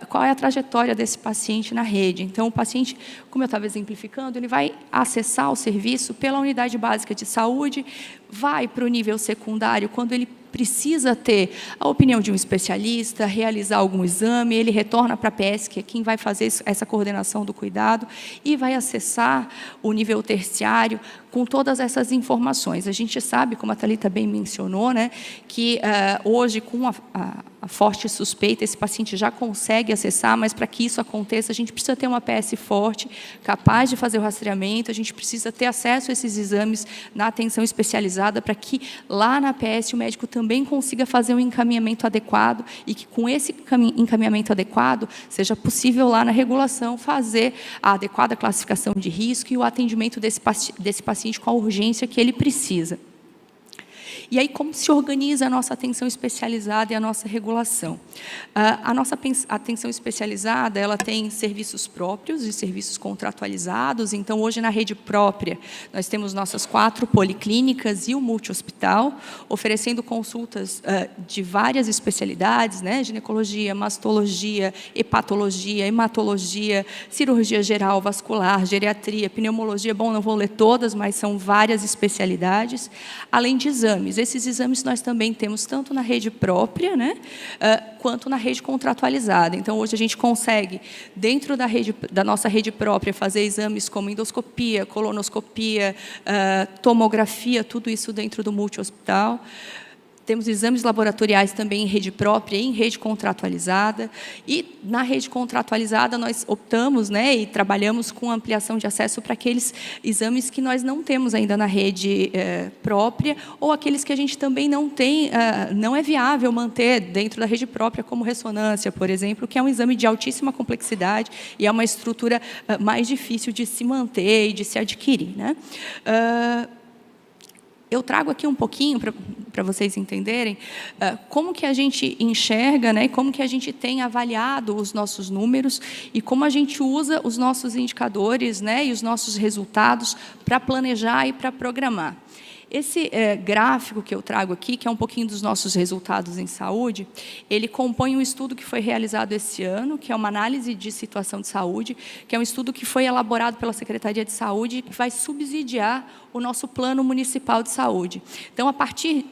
qual é a trajetória desse paciente na rede. Então, o paciente, como eu estava exemplificando, ele vai acessar o serviço pela unidade básica de saúde, vai para o nível secundário, quando ele precisa ter a opinião de um especialista, realizar algum exame, ele retorna para a PS, que é quem vai fazer essa coordenação do cuidado, e vai acessar o nível terciário com todas essas informações. A gente sabe, como a Thalita bem mencionou, né, que hoje, com a forte suspeita, esse paciente já consegue acessar, mas para que isso aconteça, a gente precisa ter uma PS forte, capaz de fazer o rastreamento, a gente precisa ter acesso a esses exames na atenção especializada, para que lá na PS o médico também consiga fazer um encaminhamento adequado e que com esse encaminhamento adequado seja possível lá na regulação fazer a adequada classificação de risco e o atendimento desse paciente com a urgência que ele precisa. E aí, como se organiza a nossa atenção especializada e a nossa regulação? A nossa atenção especializada, ela tem serviços próprios e serviços contratualizados. Então, hoje, na rede própria, nós temos nossas 4 policlínicas e o multi-hospital, oferecendo consultas de várias especialidades, né? Ginecologia, mastologia, hepatologia, hematologia, cirurgia geral, vascular, geriatria, pneumologia. Bom, não vou ler todas, mas são várias especialidades, além de exames. Esses exames nós também temos tanto na rede própria, né, quanto na rede contratualizada. Então, hoje a gente consegue, dentro da nossa rede própria, fazer exames como endoscopia, colonoscopia, tomografia, tudo isso dentro do multi-hospital. Temos exames laboratoriais também em rede própria e em rede contratualizada. E, na rede contratualizada, nós optamos, né, e trabalhamos com ampliação de acesso para aqueles exames que nós não temos ainda na rede própria, ou aqueles que a gente também não tem, não é viável manter dentro da rede própria, como ressonância, por exemplo, que é um exame de altíssima complexidade e é uma estrutura mais difícil de se manter e de se adquirir, né? Eu trago aqui um pouquinho para vocês entenderem como que a gente enxerga, né, como que a gente tem avaliado os nossos números e como a gente usa os nossos indicadores, né, e os nossos resultados para planejar e para programar. Esse gráfico que eu trago aqui, que é um pouquinho dos nossos resultados em saúde, ele compõe um estudo que foi realizado esse ano, que é uma análise de situação de saúde, que é um estudo que foi elaborado pela Secretaria de Saúde, que vai subsidiar o nosso Plano Municipal de Saúde. Então, a partir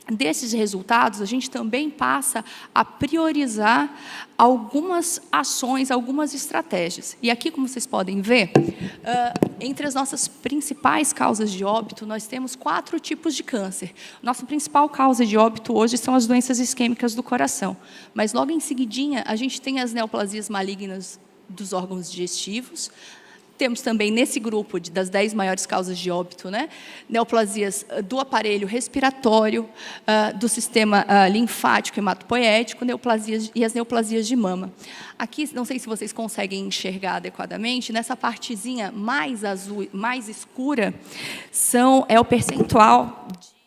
desses resultados, a gente também passa a priorizar algumas ações, algumas estratégias. E aqui, como vocês podem ver, entre as nossas principais causas de óbito, nós temos 4 tipos de câncer. Nossa principal causa de óbito hoje são as doenças isquêmicas do coração. Mas, logo em seguidinha, a gente tem as neoplasias malignas dos órgãos digestivos. Temos também, nesse grupo das 10 maiores causas de óbito, né, neoplasias do aparelho respiratório, do sistema linfático e hematopoético, neoplasias e as neoplasias de mama. Aqui, não sei se vocês conseguem enxergar adequadamente, nessa partezinha mais azul, mais escura, é o percentual de...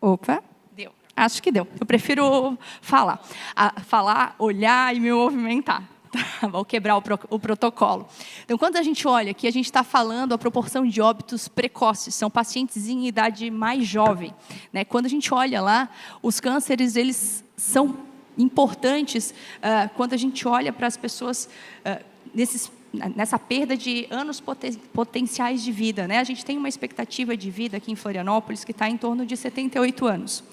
Opa, deu. Acho que deu. Eu prefiro falar. Olhar e me movimentar. Vou quebrar o protocolo. Então, quando a gente olha aqui, a gente está falando a proporção de óbitos precoces. São pacientes em idade mais jovem, né? Quando a gente olha lá, os cânceres, eles são importantes quando a gente olha para as pessoas nessa perda de anos potenciais de vida, né? A gente tem uma expectativa de vida aqui em Florianópolis que está em torno de 78 anos.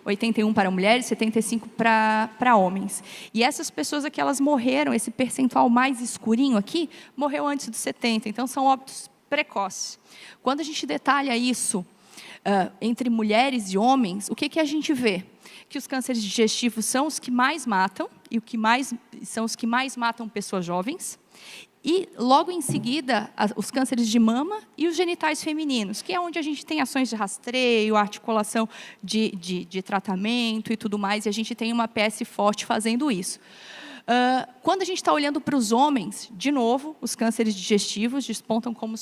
81 para mulheres, 75 para homens. E essas pessoas aqui, elas morreram, esse percentual mais escurinho aqui, morreu antes dos 70. Então, são óbitos precoces. Quando a gente detalha isso entre mulheres e homens, o que a gente vê? Que os cânceres digestivos são os que mais matam, e são os que mais matam pessoas jovens. E, logo em seguida, os cânceres de mama e os genitais femininos, que é onde a gente tem ações de rastreio, articulação de tratamento e tudo mais, e a gente tem uma PS forte fazendo isso. Quando a gente está olhando para os homens, de novo, os cânceres digestivos despontam como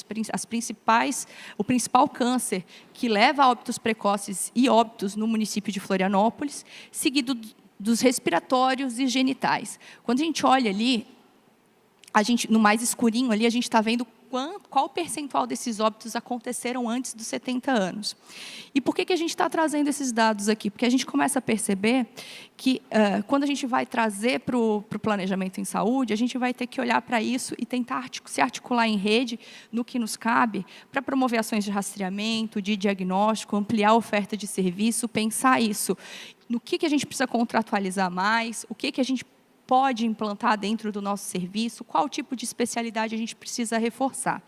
o principal câncer que leva a óbitos precoces e óbitos no município de Florianópolis, seguido dos respiratórios e genitais. Quando a gente olha ali, no mais escurinho ali, a gente está vendo qual percentual desses óbitos aconteceram antes dos 70 anos. E por que a gente está trazendo esses dados aqui? Porque a gente começa a perceber que, quando a gente vai trazer para o planejamento em saúde, a gente vai ter que olhar para isso e tentar se articular em rede, no que nos cabe, para promover ações de rastreamento, de diagnóstico, ampliar a oferta de serviço, pensar isso. No que a gente precisa contratualizar mais, o que a gente pode implantar dentro do nosso serviço, qual tipo de especialidade a gente precisa reforçar.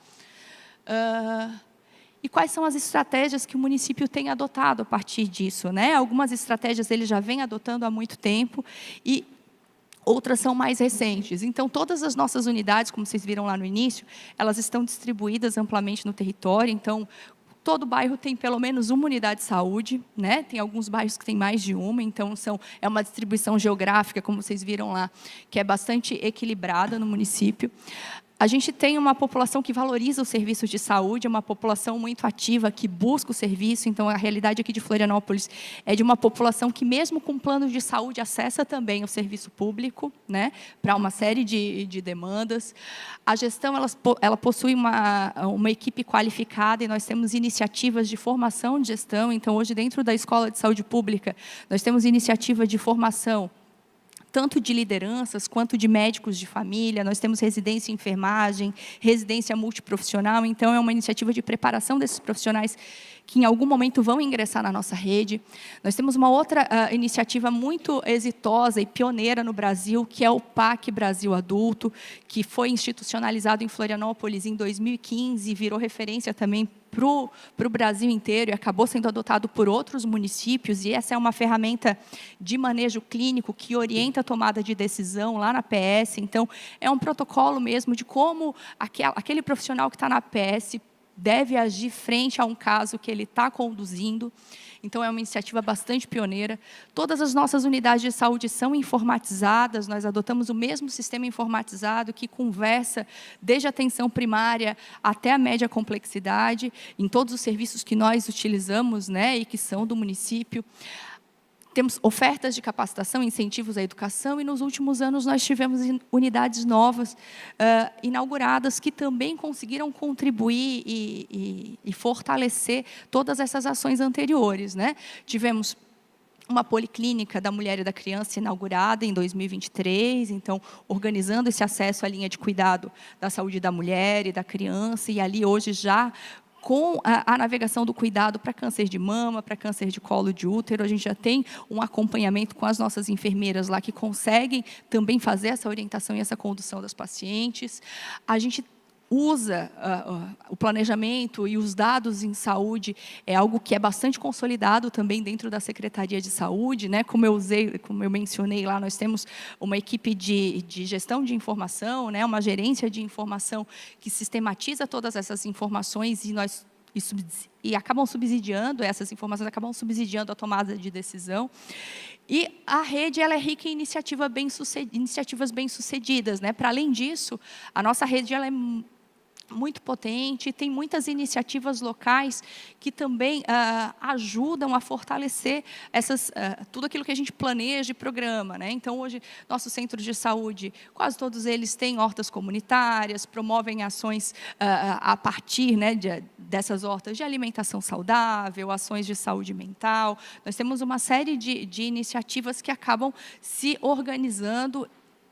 E quais são as estratégias que o município tem adotado a partir disso, né? Algumas estratégias ele já vem adotando há muito tempo e outras são mais recentes. Então, todas as nossas unidades, como vocês viram lá no início, elas estão distribuídas amplamente no território. Então, todo bairro tem pelo menos uma unidade de saúde, né? Tem alguns bairros que têm mais de uma, então é uma distribuição geográfica, como vocês viram lá, que é bastante equilibrada no município. A gente tem uma população que valoriza os serviços de saúde, é uma população muito ativa, que busca o serviço. Então, a realidade aqui de Florianópolis é de uma população que, mesmo com plano de saúde, acessa também o serviço público, né, para uma série de demandas. A gestão ela possui uma equipe qualificada e nós temos iniciativas de formação de gestão. Então, hoje, dentro da Escola de Saúde Pública, nós temos iniciativa de formação tanto de lideranças quanto de médicos de família. Nós temos residência em enfermagem, residência multiprofissional. Então, é uma iniciativa de preparação desses profissionais que, em algum momento, vão ingressar na nossa rede. Nós temos uma outra iniciativa muito exitosa e pioneira no Brasil, que é o PAC Brasil Adulto, que foi institucionalizado em Florianópolis em 2015 e virou referência também para o Brasil inteiro e acabou sendo adotado por outros municípios. E essa é uma ferramenta de manejo clínico que orienta a tomada de decisão lá na PS. Então, é um protocolo mesmo de como aquele profissional que está na PS deve agir frente a um caso que ele está conduzindo. Então, é uma iniciativa bastante pioneira. Todas as nossas unidades de saúde são informatizadas, nós adotamos o mesmo sistema informatizado que conversa desde a atenção primária até a média complexidade, em todos os serviços que nós utilizamos, né, e que são do município. Temos ofertas de capacitação, incentivos à educação, e nos últimos anos nós tivemos unidades novas inauguradas que também conseguiram contribuir e fortalecer todas essas ações anteriores, né? Tivemos uma policlínica da mulher e da criança inaugurada em 2023, então, organizando esse acesso à linha de cuidado da saúde da mulher e da criança, e ali hoje já com a navegação do cuidado para câncer de mama, para câncer de colo de útero, a gente já tem um acompanhamento com as nossas enfermeiras lá que conseguem também fazer essa orientação e essa condução das pacientes. A gente usa o planejamento e os dados em saúde, é algo que é bastante consolidado também dentro da Secretaria de Saúde, né? Como eu mencionei lá, nós temos uma equipe de gestão de informação, né? Uma gerência de informação que sistematiza todas essas informações e acabam subsidiando, essas informações acabam subsidiando a tomada de decisão. E a rede ela é rica em iniciativas bem-sucedidas, né? Para além disso, a nossa rede ela é muito potente, tem muitas iniciativas locais que também ajudam a fortalecer tudo aquilo que a gente planeja e programa, né? Então, hoje, nossos centros de saúde, quase todos eles têm hortas comunitárias, promovem ações a partir, né, dessas hortas de alimentação saudável, ações de saúde mental. Nós temos uma série de iniciativas que acabam se organizando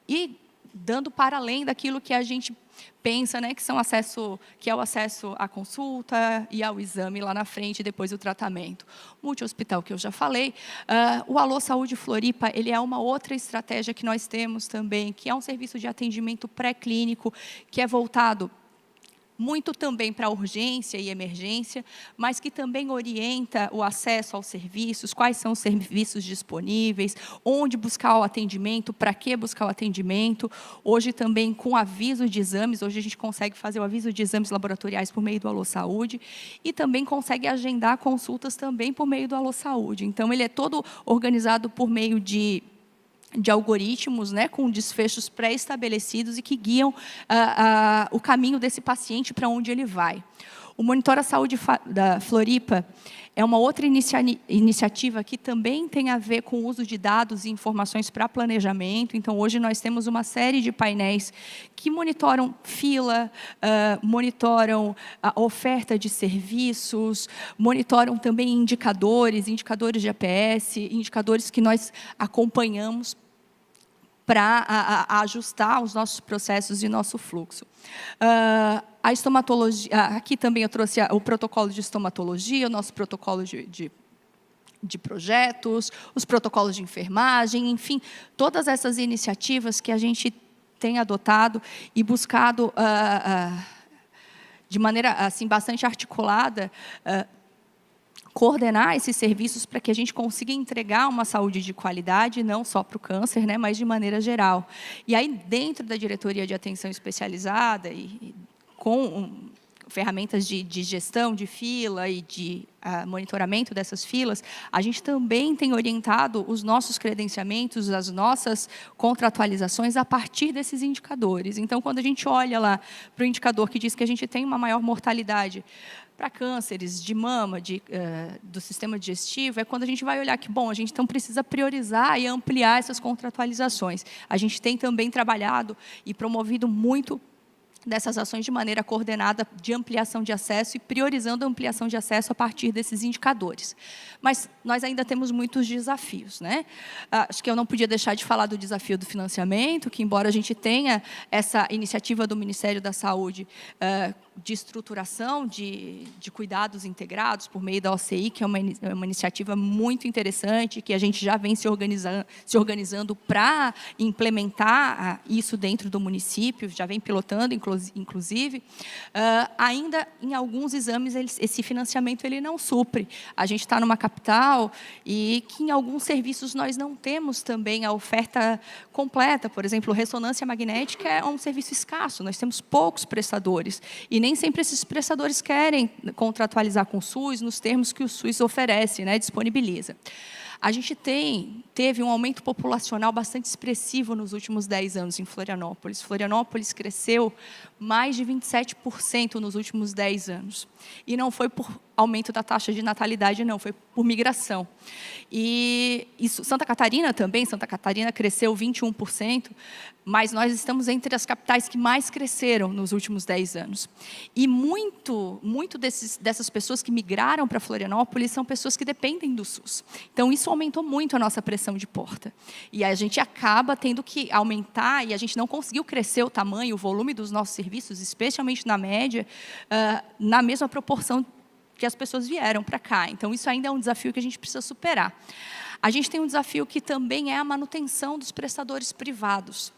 e dando para além daquilo que a gente pensa, né, que é o acesso à consulta e ao exame lá na frente, depois o tratamento. Multi-hospital, que eu já falei. O Alô Saúde Floripa, ele é uma outra estratégia que nós temos também, que é um serviço de atendimento pré-clínico, que é voltado muito também para urgência e emergência, mas que também orienta o acesso aos serviços, quais são os serviços disponíveis, onde buscar o atendimento, para que buscar o atendimento. Hoje também com aviso de exames, hoje a gente consegue fazer o aviso de exames laboratoriais por meio do Alô Saúde e também consegue agendar consultas também por meio do Alô Saúde. Então, ele é todo organizado por meio de algoritmos, né, com desfechos pré-estabelecidos e que guiam o caminho desse paciente para onde ele vai. O Monitora Saúde da Floripa é uma outra iniciativa que também tem a ver com o uso de dados e informações para planejamento. Então, hoje nós temos uma série de painéis que monitoram fila, monitoram a oferta de serviços, monitoram também indicadores de APS, indicadores que nós acompanhamos para ajustar os nossos processos e nosso fluxo. A estomatologia, aqui também eu trouxe o protocolo de estomatologia, o nosso protocolo de projetos, os protocolos de enfermagem, enfim, todas essas iniciativas que a gente tem adotado e buscado de maneira assim, bastante articulada, coordenar esses serviços para que a gente consiga entregar uma saúde de qualidade, não só para o câncer, né, mas de maneira geral. E aí, dentro da diretoria de atenção especializada, e com ferramentas de gestão de fila e de monitoramento dessas filas, a gente também tem orientado os nossos credenciamentos, as nossas contratualizações a partir desses indicadores. Então, quando a gente olha lá para o indicador que diz que a gente tem uma maior mortalidade para cânceres de mama, do sistema digestivo, é quando a gente vai olhar que, bom, a gente então precisa priorizar e ampliar essas contratualizações. A gente tem também trabalhado e promovido muito dessas ações de maneira coordenada de ampliação de acesso e priorizando a ampliação de acesso a partir desses indicadores. Mas nós ainda temos muitos desafios, né? Acho que eu não podia deixar de falar do desafio do financiamento, que embora a gente tenha essa iniciativa do Ministério da Saúde de estruturação de cuidados integrados por meio da OCI, que é uma iniciativa muito interessante, que a gente já vem se organizando para implementar isso dentro do município, já vem pilotando, inclusive, ainda em alguns exames esse financiamento ele não supre. A gente está numa capital e que em alguns serviços nós não temos também a oferta completa. Por exemplo, ressonância magnética é um serviço escasso, nós temos poucos prestadores e nem sempre esses prestadores querem contratualizar com o SUS nos termos que o SUS oferece, né, disponibiliza. A gente teve um aumento populacional bastante expressivo nos últimos 10 anos em Florianópolis. Florianópolis cresceu mais de 27% nos últimos 10 anos. E não foi por aumento da taxa de natalidade, não, foi por migração. E isso, Santa Catarina também, Santa Catarina cresceu 21%, mas nós estamos entre as capitais que mais cresceram nos últimos 10 anos. E muito dessas pessoas que migraram para Florianópolis são pessoas que dependem do SUS. Então, isso aumentou muito a nossa pressão de porta. E a gente acaba tendo que aumentar, e a gente não conseguiu crescer o tamanho, o volume dos nossos serviços, especialmente na média, na mesma proporção que as pessoas vieram para cá. Então, isso ainda é um desafio que a gente precisa superar. A gente tem um desafio que também é a manutenção dos prestadores privados.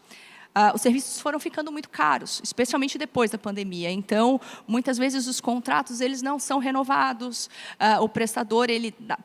Os serviços foram ficando muito caros, especialmente depois da pandemia. Então, muitas vezes, os contratos eles não são renovados, o prestador,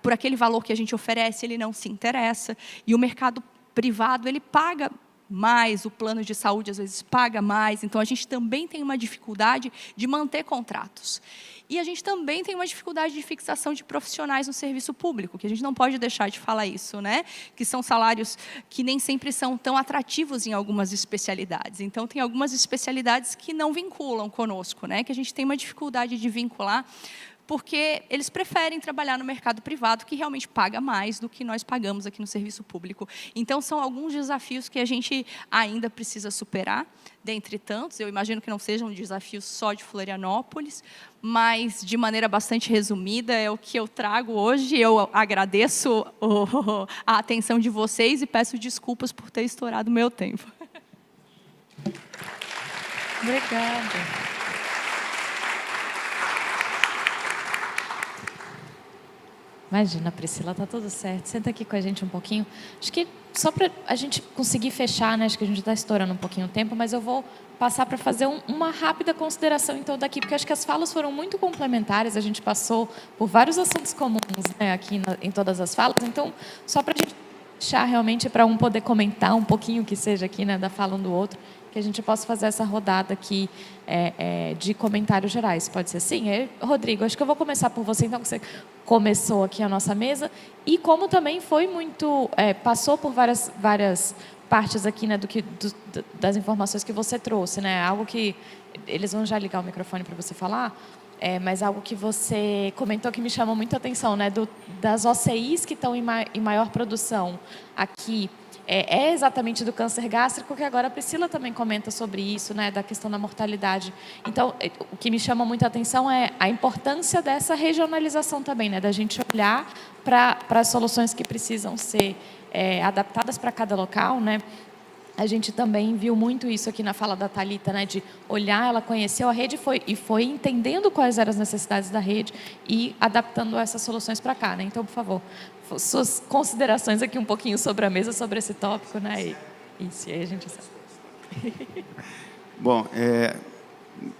por aquele valor que a gente oferece, ele não se interessa, e o mercado privado ele paga mais, o plano de saúde às vezes paga mais, então a gente também tem uma dificuldade de manter contratos. E a gente também tem uma dificuldade de fixação de profissionais no serviço público, que a gente não pode deixar de falar isso, né? Que são salários que nem sempre são tão atrativos em algumas especialidades. Então, tem algumas especialidades que não vinculam conosco, né? Que a gente tem uma dificuldade de vincular, porque eles preferem trabalhar no mercado privado, que realmente paga mais do que nós pagamos aqui no serviço público. Então, são alguns desafios que a gente ainda precisa superar, dentre tantos. Eu imagino que não sejam desafios só de Florianópolis, mas, de maneira bastante resumida, é o que eu trago hoje. Eu agradeço a atenção de vocês e peço desculpas por ter estourado o meu tempo. Obrigada. Imagina, Priscila, está tudo certo. Senta aqui com a gente um pouquinho. Acho que só para a gente conseguir fechar, né? Acho que a gente está estourando um pouquinho o tempo, mas eu vou passar para fazer uma rápida consideração, então, daqui, porque acho que as falas foram muito complementares, a gente passou por vários assuntos comuns, né, aqui em todas as falas, então, só para a gente deixar realmente para um poder comentar um pouquinho, que seja aqui, né, da fala um do outro, que a gente possa fazer essa rodada aqui de comentários gerais. Pode ser assim? Rodrigo, acho que eu vou começar por você, então, que você começou aqui a nossa mesa, e como também foi muito, passou por várias partes aqui, né, das informações que você trouxe, né, algo que, eles vão já ligar o microfone para você falar, mas algo que você comentou que me chamou muito a atenção, né, das OCIs que estão em maior produção aqui, é exatamente do câncer gástrico, que agora a Priscila também comenta sobre isso, né, da questão da mortalidade. Então, o que me chama muito a atenção é a importância dessa regionalização também, né, da gente olhar para as soluções que precisam ser adaptadas para cada local, né. A gente também viu muito isso aqui na fala da Thalita, né, de olhar, ela conheceu a rede e foi entendendo quais eram as necessidades da rede e adaptando essas soluções para cá, né. Então, por favor, suas considerações aqui um pouquinho sobre a mesa, sobre esse tópico, né, e aí a gente sabe. Bom,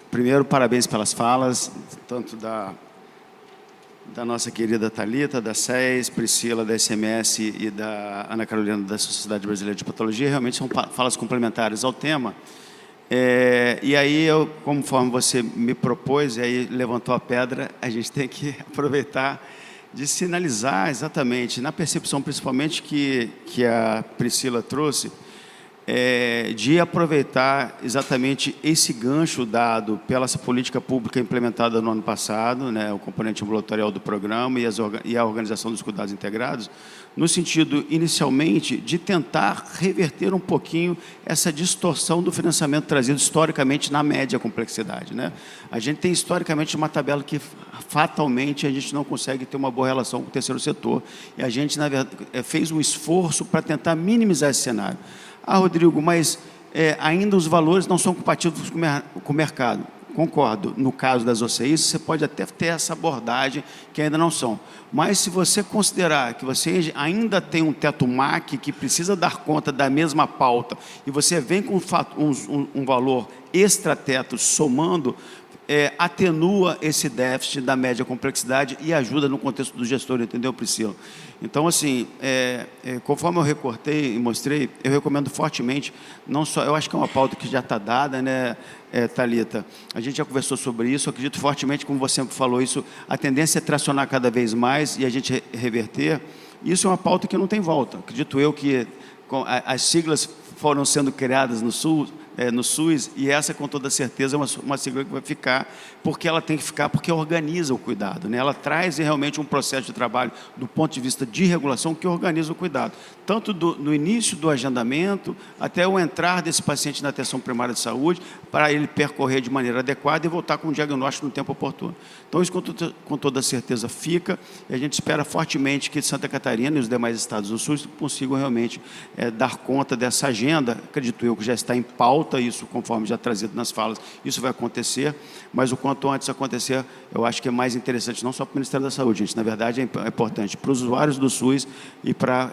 primeiro, parabéns pelas falas, tanto da nossa querida Thalita, da SES, Priscila, da SMS e da Ana Carolina, da Sociedade Brasileira de Patologia. Realmente são falas complementares ao tema. E aí, conforme você me propôs, e aí levantou a pedra, a gente tem que aproveitar de sinalizar exatamente, na percepção principalmente que a Priscila trouxe, de aproveitar exatamente esse gancho dado pela essa política pública implementada no ano passado, né, o componente ambulatorial do programa e a organização dos cuidados integrados, no sentido, inicialmente, de tentar reverter um pouquinho essa distorção do financiamento trazido historicamente na média complexidade, né? A gente tem historicamente uma tabela que fatalmente a gente não consegue ter uma boa relação com o terceiro setor, e a gente, na verdade, fez um esforço para tentar minimizar esse cenário. Rodrigo, mas ainda os valores não são compatíveis com o mercado. Concordo. No caso das OCIs, você pode até ter essa abordagem que ainda não são. Mas se você considerar que você ainda tem um teto MAC que precisa dar conta da mesma pauta e você vem com um valor extra-teto somando, atenua esse déficit da média complexidade e ajuda no contexto do gestor, entendeu, Priscila? Então, assim, conforme eu recortei e mostrei, eu recomendo fortemente, não só, eu acho que é uma pauta que já está dada, né, Thalita? A gente já conversou sobre isso, eu acredito fortemente, como você falou isso, a tendência é tracionar cada vez mais e a gente reverter. Isso é uma pauta que não tem volta. Acredito eu que as siglas foram sendo criadas no Sul, no SUS, e essa, com toda certeza, é uma sigla que vai ficar, porque ela tem que ficar, porque organiza o cuidado, né? Ela traz realmente um processo de trabalho, do ponto de vista de regulação, que organiza o cuidado, tanto no início do agendamento, até o entrar desse paciente na atenção primária de saúde, para ele percorrer de maneira adequada e voltar com um diagnóstico no tempo oportuno. Então, isso com toda certeza fica, e a gente espera fortemente que Santa Catarina e os demais estados do SUS consigam realmente dar conta dessa agenda. Acredito eu que já está em pauta, isso conforme já trazido nas falas, isso vai acontecer, mas o quanto antes acontecer, eu acho que é mais interessante, não só para o Ministério da Saúde, gente, na verdade é importante para os usuários do SUS e para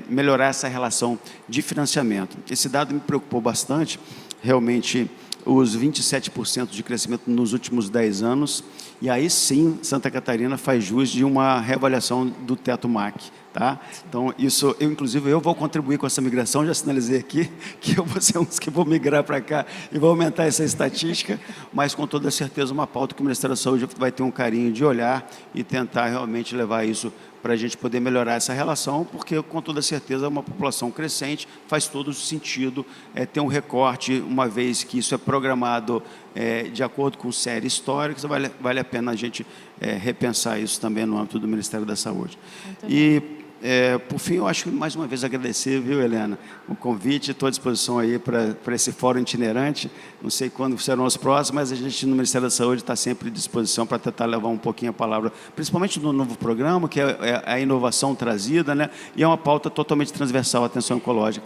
melhorar essa relação de financiamento. Esse dado me preocupou bastante, realmente, os 27% de crescimento nos últimos 10 anos, e aí sim, Santa Catarina faz jus de uma reavaliação do teto MAC. Tá? Então, isso, inclusive, eu vou contribuir com essa migração, já sinalizei aqui, que eu vou ser um dos que vou migrar para cá e vou aumentar essa estatística, mas com toda certeza uma pauta que o Ministério da Saúde vai ter um carinho de olhar e tentar realmente levar isso para a gente poder melhorar essa relação, porque com toda certeza uma população crescente faz todo sentido ter um recorte, uma vez que isso é programado de acordo com séries históricas, vale a pena a gente repensar isso também no âmbito do Ministério da Saúde. Por fim, eu acho que mais uma vez agradecer, viu, Helena, o convite, estou à disposição aí para esse fórum itinerante, não sei quando serão os próximos, mas a gente no Ministério da Saúde está sempre à disposição para tentar levar um pouquinho a palavra, principalmente no novo programa, que é a inovação trazida, né, e é uma pauta totalmente transversal à atenção oncológica,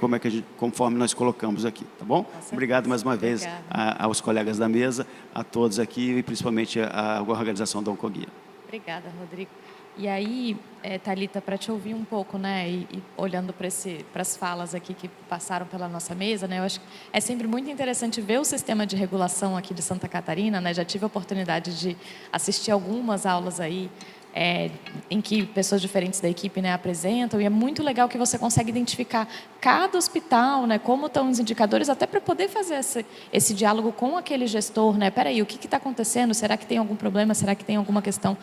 conforme nós colocamos aqui, tá bom? Obrigado mais uma vez aos colegas da mesa, a todos aqui e principalmente à organização da Oncoguia. Obrigada, Rodrigo. E aí, Thalita, para te ouvir um pouco, né, e olhando para as falas aqui que passaram pela nossa mesa, né, eu acho que é sempre muito interessante ver o sistema de regulação aqui de Santa Catarina, né, já tive a oportunidade de assistir algumas aulas aí, em que pessoas diferentes da equipe, né, apresentam, e é muito legal que você consegue identificar cada hospital, né, como estão os indicadores, até para poder fazer esse diálogo com aquele gestor, né, peraí, o que está acontecendo, será que tem algum problema, será que tem alguma questão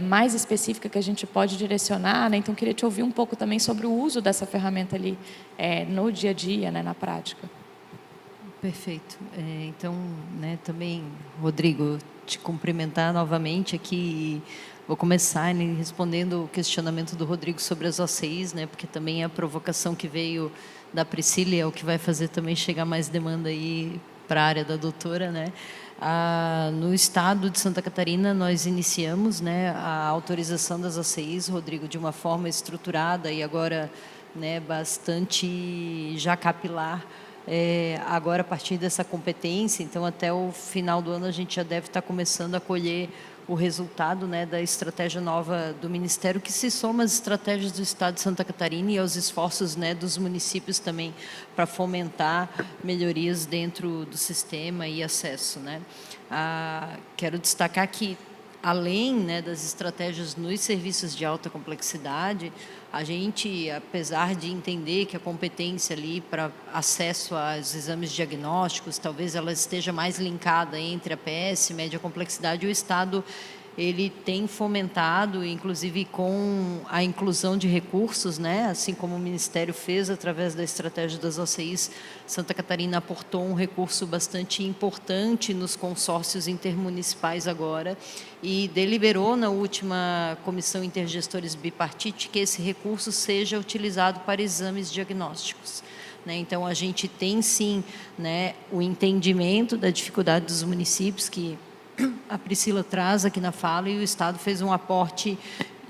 mais específica que a gente pode direcionar, né? Então, queria te ouvir um pouco também sobre o uso dessa ferramenta ali no dia a dia, né, na prática. Perfeito. Então, né, também, Rodrigo, te cumprimentar novamente aqui. Vou começar respondendo o questionamento do Rodrigo sobre as OCIs, né, porque também é a provocação que veio da Priscila, é o que vai fazer também chegar mais demanda aí para a área da doutora, né. No estado de Santa Catarina, nós iniciamos, né, a autorização das OCIs, Rodrigo, de uma forma estruturada e agora, né, bastante já capilar, agora a partir dessa competência. Então, até o final do ano, a gente já deve estar começando a colher o resultado, né, da estratégia nova do Ministério, que se soma às estratégias do Estado de Santa Catarina e aos esforços, né, dos municípios também para fomentar melhorias dentro do sistema e acesso, né. Quero destacar que, além, né, das estratégias nos serviços de alta complexidade, a gente, apesar de entender que a competência ali para acesso aos exames diagnósticos, talvez ela esteja mais linkada entre a PS, média complexidade, o Estado ele tem fomentado, inclusive com a inclusão de recursos, né? Assim como o Ministério fez através da estratégia das OCIs, Santa Catarina aportou um recurso bastante importante nos consórcios intermunicipais agora e deliberou na última Comissão Intergestores Bipartite que esse recurso seja utilizado para exames diagnósticos. Então, a gente tem, sim, né, o entendimento da dificuldade dos municípios, que a Priscila traz aqui na fala, e o Estado fez um aporte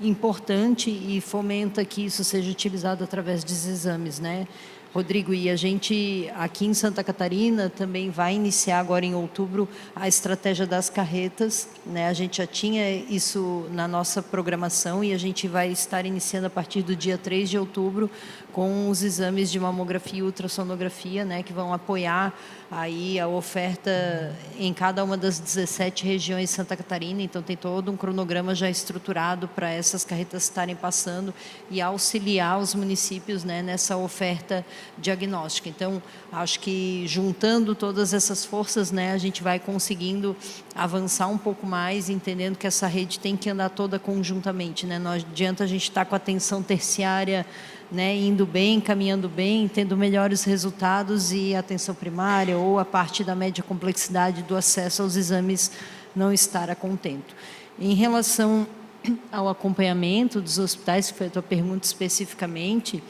importante e fomenta que isso seja utilizado através dos exames, né, Rodrigo? E a gente, aqui em Santa Catarina, também vai iniciar agora em outubro a estratégia das carretas, né? A gente já tinha isso na nossa programação e a gente vai estar iniciando a partir do dia 3 de outubro com os exames de mamografia e ultrassonografia, né, que vão apoiar aí a oferta em cada uma das 17 regiões de Santa Catarina. Então, tem todo um cronograma já estruturado para essas carretas estarem passando e auxiliar os municípios, né, nessa oferta diagnóstica. Então, acho que juntando todas essas forças, né, a gente vai conseguindo avançar um pouco mais, entendendo que essa rede tem que andar toda conjuntamente, né? Não adianta a gente estar com a atenção terciária, né, indo bem, caminhando bem, tendo melhores resultados e a atenção primária ou a parte da média complexidade do acesso aos exames não estar a contento. Em relação ao acompanhamento dos hospitais, que foi a tua pergunta especificamente,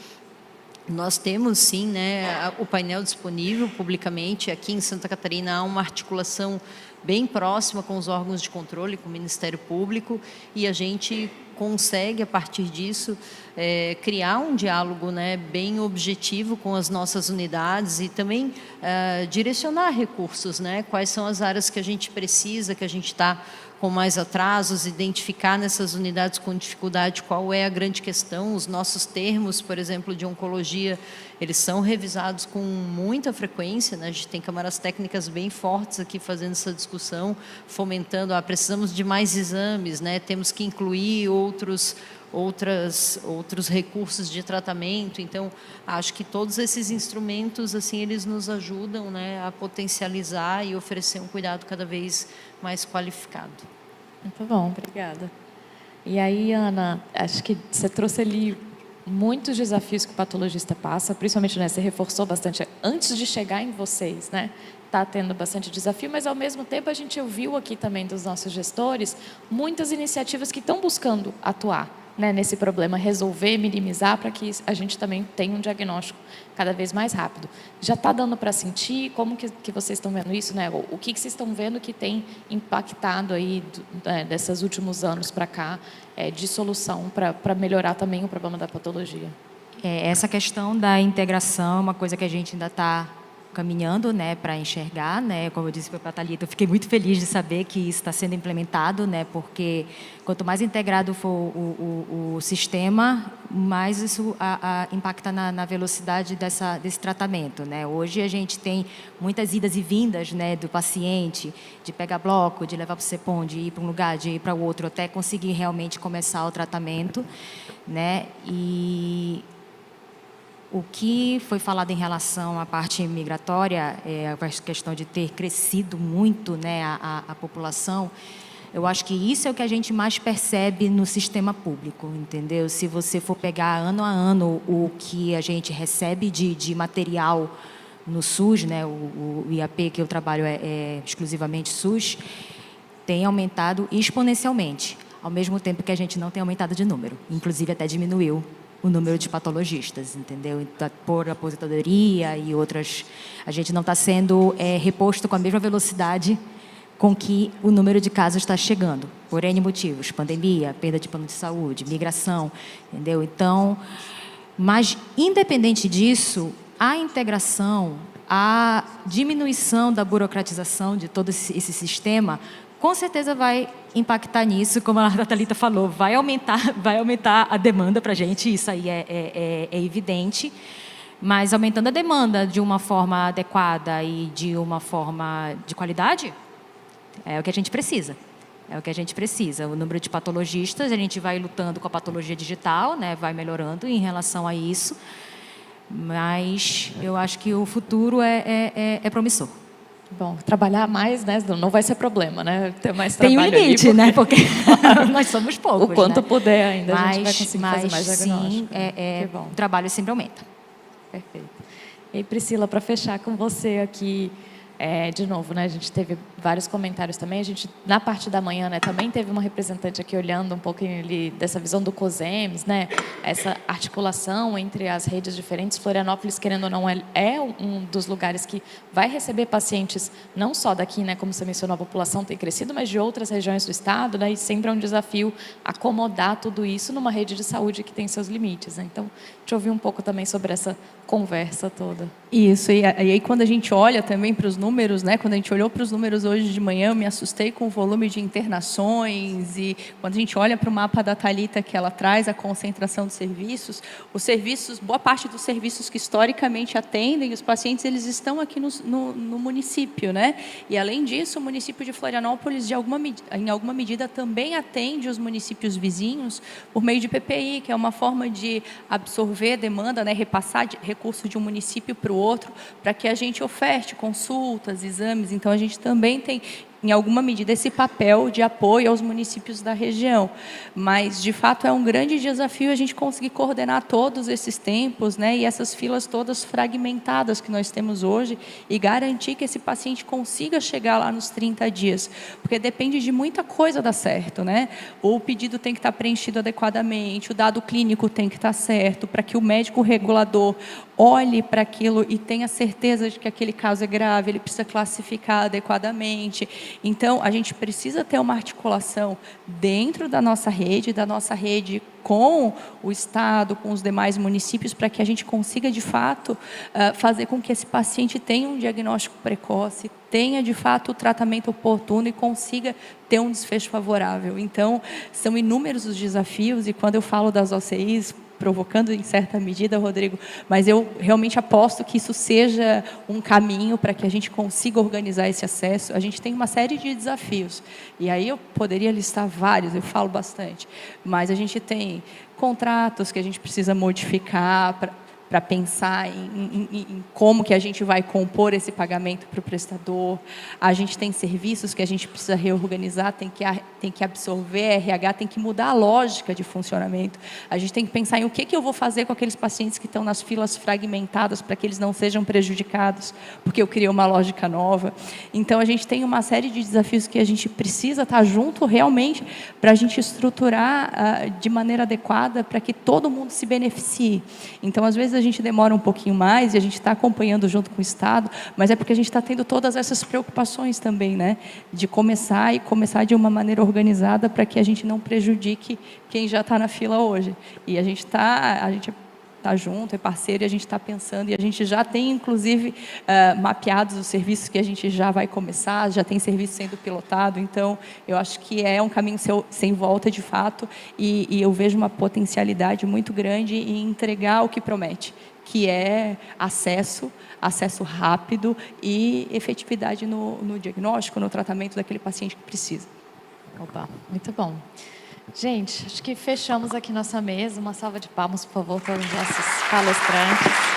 nós temos, sim, né, o painel disponível publicamente. Aqui em Santa Catarina há uma articulação bem próxima com os órgãos de controle, com o Ministério Público, e a gente consegue, a partir disso, criar um diálogo, né, bem objetivo com as nossas unidades e também direcionar recursos, né, quais são as áreas que a gente precisa, que a gente está com mais atrasos, identificar nessas unidades com dificuldade qual é a grande questão. Os nossos termos, por exemplo, de oncologia, eles são revisados com muita frequência, né? A gente tem câmaras técnicas bem fortes aqui fazendo essa discussão, fomentando, precisamos de mais exames, né? Temos que incluir outros recursos de tratamento. Então, acho que todos esses instrumentos, assim, eles nos ajudam, né, a potencializar e oferecer um cuidado cada vez mais qualificado. Muito bom, obrigada. E aí, Ana, acho que você trouxe ali muitos desafios que o patologista passa, principalmente, né, você reforçou bastante antes de chegar em vocês, né? Está tendo bastante desafio, mas, ao mesmo tempo, a gente ouviu aqui também dos nossos gestores muitas iniciativas que estão buscando atuar, né, nesse problema, resolver, minimizar, para que a gente também tenha um diagnóstico cada vez mais rápido. Já está dando para sentir? Como que vocês estão vendo isso, né? O que vocês estão vendo que tem impactado aí desses últimos anos para cá, de solução para melhorar também o problema da patologia? Essa questão da integração é uma coisa que a gente ainda está caminhando, né, para enxergar, né, como eu disse para a Thalita, eu fiquei muito feliz de saber que isso está sendo implementado, né, porque quanto mais integrado for o sistema, mais isso impacta na velocidade desse tratamento, né. Hoje a gente tem muitas idas e vindas, né, do paciente, de pegar bloco, de levar para o CEPOM, de ir para um lugar, de ir para o outro, até conseguir realmente começar o tratamento, né, e o que foi falado em relação à parte migratória, a questão de ter crescido muito, né, a população, eu acho que isso é o que a gente mais percebe no sistema público, entendeu? Se você for pegar ano a ano o que a gente recebe de material no SUS, né, o IAP que eu trabalho é exclusivamente SUS, tem aumentado exponencialmente, ao mesmo tempo que a gente não tem aumentado de número, inclusive até diminuiu o número de patologistas, entendeu? Por aposentadoria e outras, a gente não está sendo reposto com a mesma velocidade com que o número de casos está chegando, por N motivos, pandemia, perda de plano de saúde, migração, entendeu? Então, mas independente disso, a integração, a diminuição da burocratização de todo esse sistema, com certeza vai impactar nisso, como a Thalita falou, vai aumentar a demanda para a gente, isso aí é evidente, mas aumentando a demanda de uma forma adequada e de uma forma de qualidade, é o que a gente precisa. É o que a gente precisa. O número de patologistas, a gente vai lutando com a patologia digital, né, vai melhorando em relação a isso, mas eu acho que o futuro é promissor. Bom, trabalhar mais, né, não vai ser problema, né? Ter mais tem um trabalho limite, ali, né? Porque nós somos poucos, o quanto né? puder ainda, a gente vai conseguir fazer mais diagnóstico. Sim, o trabalho sempre aumenta. Perfeito. E aí, Priscila, para fechar com você aqui, de novo, né, a gente teve vários comentários também, a gente, na parte da manhã, né, também teve uma representante aqui olhando um pouquinho ali dessa visão do COSEMS, né, essa articulação entre as redes diferentes. Florianópolis, querendo ou não, é um dos lugares que vai receber pacientes, não só daqui, né, como você mencionou, a população tem crescido, mas de outras regiões do estado, né, e sempre é um desafio acomodar tudo isso numa rede de saúde que tem seus limites, né? Então, deixa eu ouvir um pouco também sobre essa conversa toda. Isso, e aí quando a gente olha também para os números, números, né? Quando a gente olhou para os números hoje de manhã, eu me assustei com o volume de internações, e quando a gente olha para o mapa da Thalita que ela traz, a concentração de serviços, os serviços, boa parte dos serviços que historicamente atendem os pacientes, eles estão aqui no município, né? E além disso, o município de Florianópolis, em alguma medida, também atende os municípios vizinhos por meio de PPI, que é uma forma de absorver demanda, né? Repassar recurso de um município para o outro, para que a gente oferte consultas, exames. Então, a gente também tem, em alguma medida, esse papel de apoio aos municípios da região. Mas, de fato, é um grande desafio a gente conseguir coordenar todos esses tempos, né, e essas filas todas fragmentadas que nós temos hoje, e garantir que esse paciente consiga chegar lá nos 30 dias. Porque depende de muita coisa dar certo, né? O pedido tem que estar preenchido adequadamente, o dado clínico tem que estar certo, para que o médico regulador olhe para aquilo e tenha certeza de que aquele caso é grave, ele precisa classificar adequadamente. Então, a gente precisa ter uma articulação dentro da nossa rede com o Estado, com os demais municípios, para que a gente consiga, de fato, fazer com que esse paciente tenha um diagnóstico precoce, tenha, de fato, o tratamento oportuno e consiga ter um desfecho favorável. Então, são inúmeros os desafios, e quando eu falo das OCIs, provocando em certa medida, Rodrigo, mas eu realmente aposto que isso seja um caminho para que a gente consiga organizar esse acesso. A gente tem uma série de desafios, e aí eu poderia listar vários, eu falo bastante, mas a gente tem contratos que a gente precisa modificar para pensar em como que a gente vai compor esse pagamento para o prestador. A gente tem serviços que a gente precisa reorganizar, tem que absorver, RH tem que mudar a lógica de funcionamento. A gente tem que pensar em o que eu vou fazer com aqueles pacientes que estão nas filas fragmentadas, para que eles não sejam prejudicados, porque eu criei uma lógica nova. Então, a gente tem uma série de desafios que a gente precisa estar junto realmente para a gente estruturar de maneira adequada para que todo mundo se beneficie. Então, às vezes, a gente demora um pouquinho mais e a gente está acompanhando junto com o Estado, mas é porque a gente está tendo todas essas preocupações também, né? De começar de uma maneira organizada para que a gente não prejudique quem já está na fila hoje. E a gente está junto, é parceiro, e a gente está pensando, e a gente já tem, inclusive, mapeados os serviços que a gente já vai começar, já tem serviço sendo pilotado. Então, eu acho que é um caminho sem volta, de fato, e eu vejo uma potencialidade muito grande em entregar o que promete, que é acesso rápido e efetividade no diagnóstico, no tratamento daquele paciente que precisa. Opa, muito bom. Gente, acho que fechamos aqui nossa mesa. Uma salva de palmas, por favor, para os nossos palestrantes.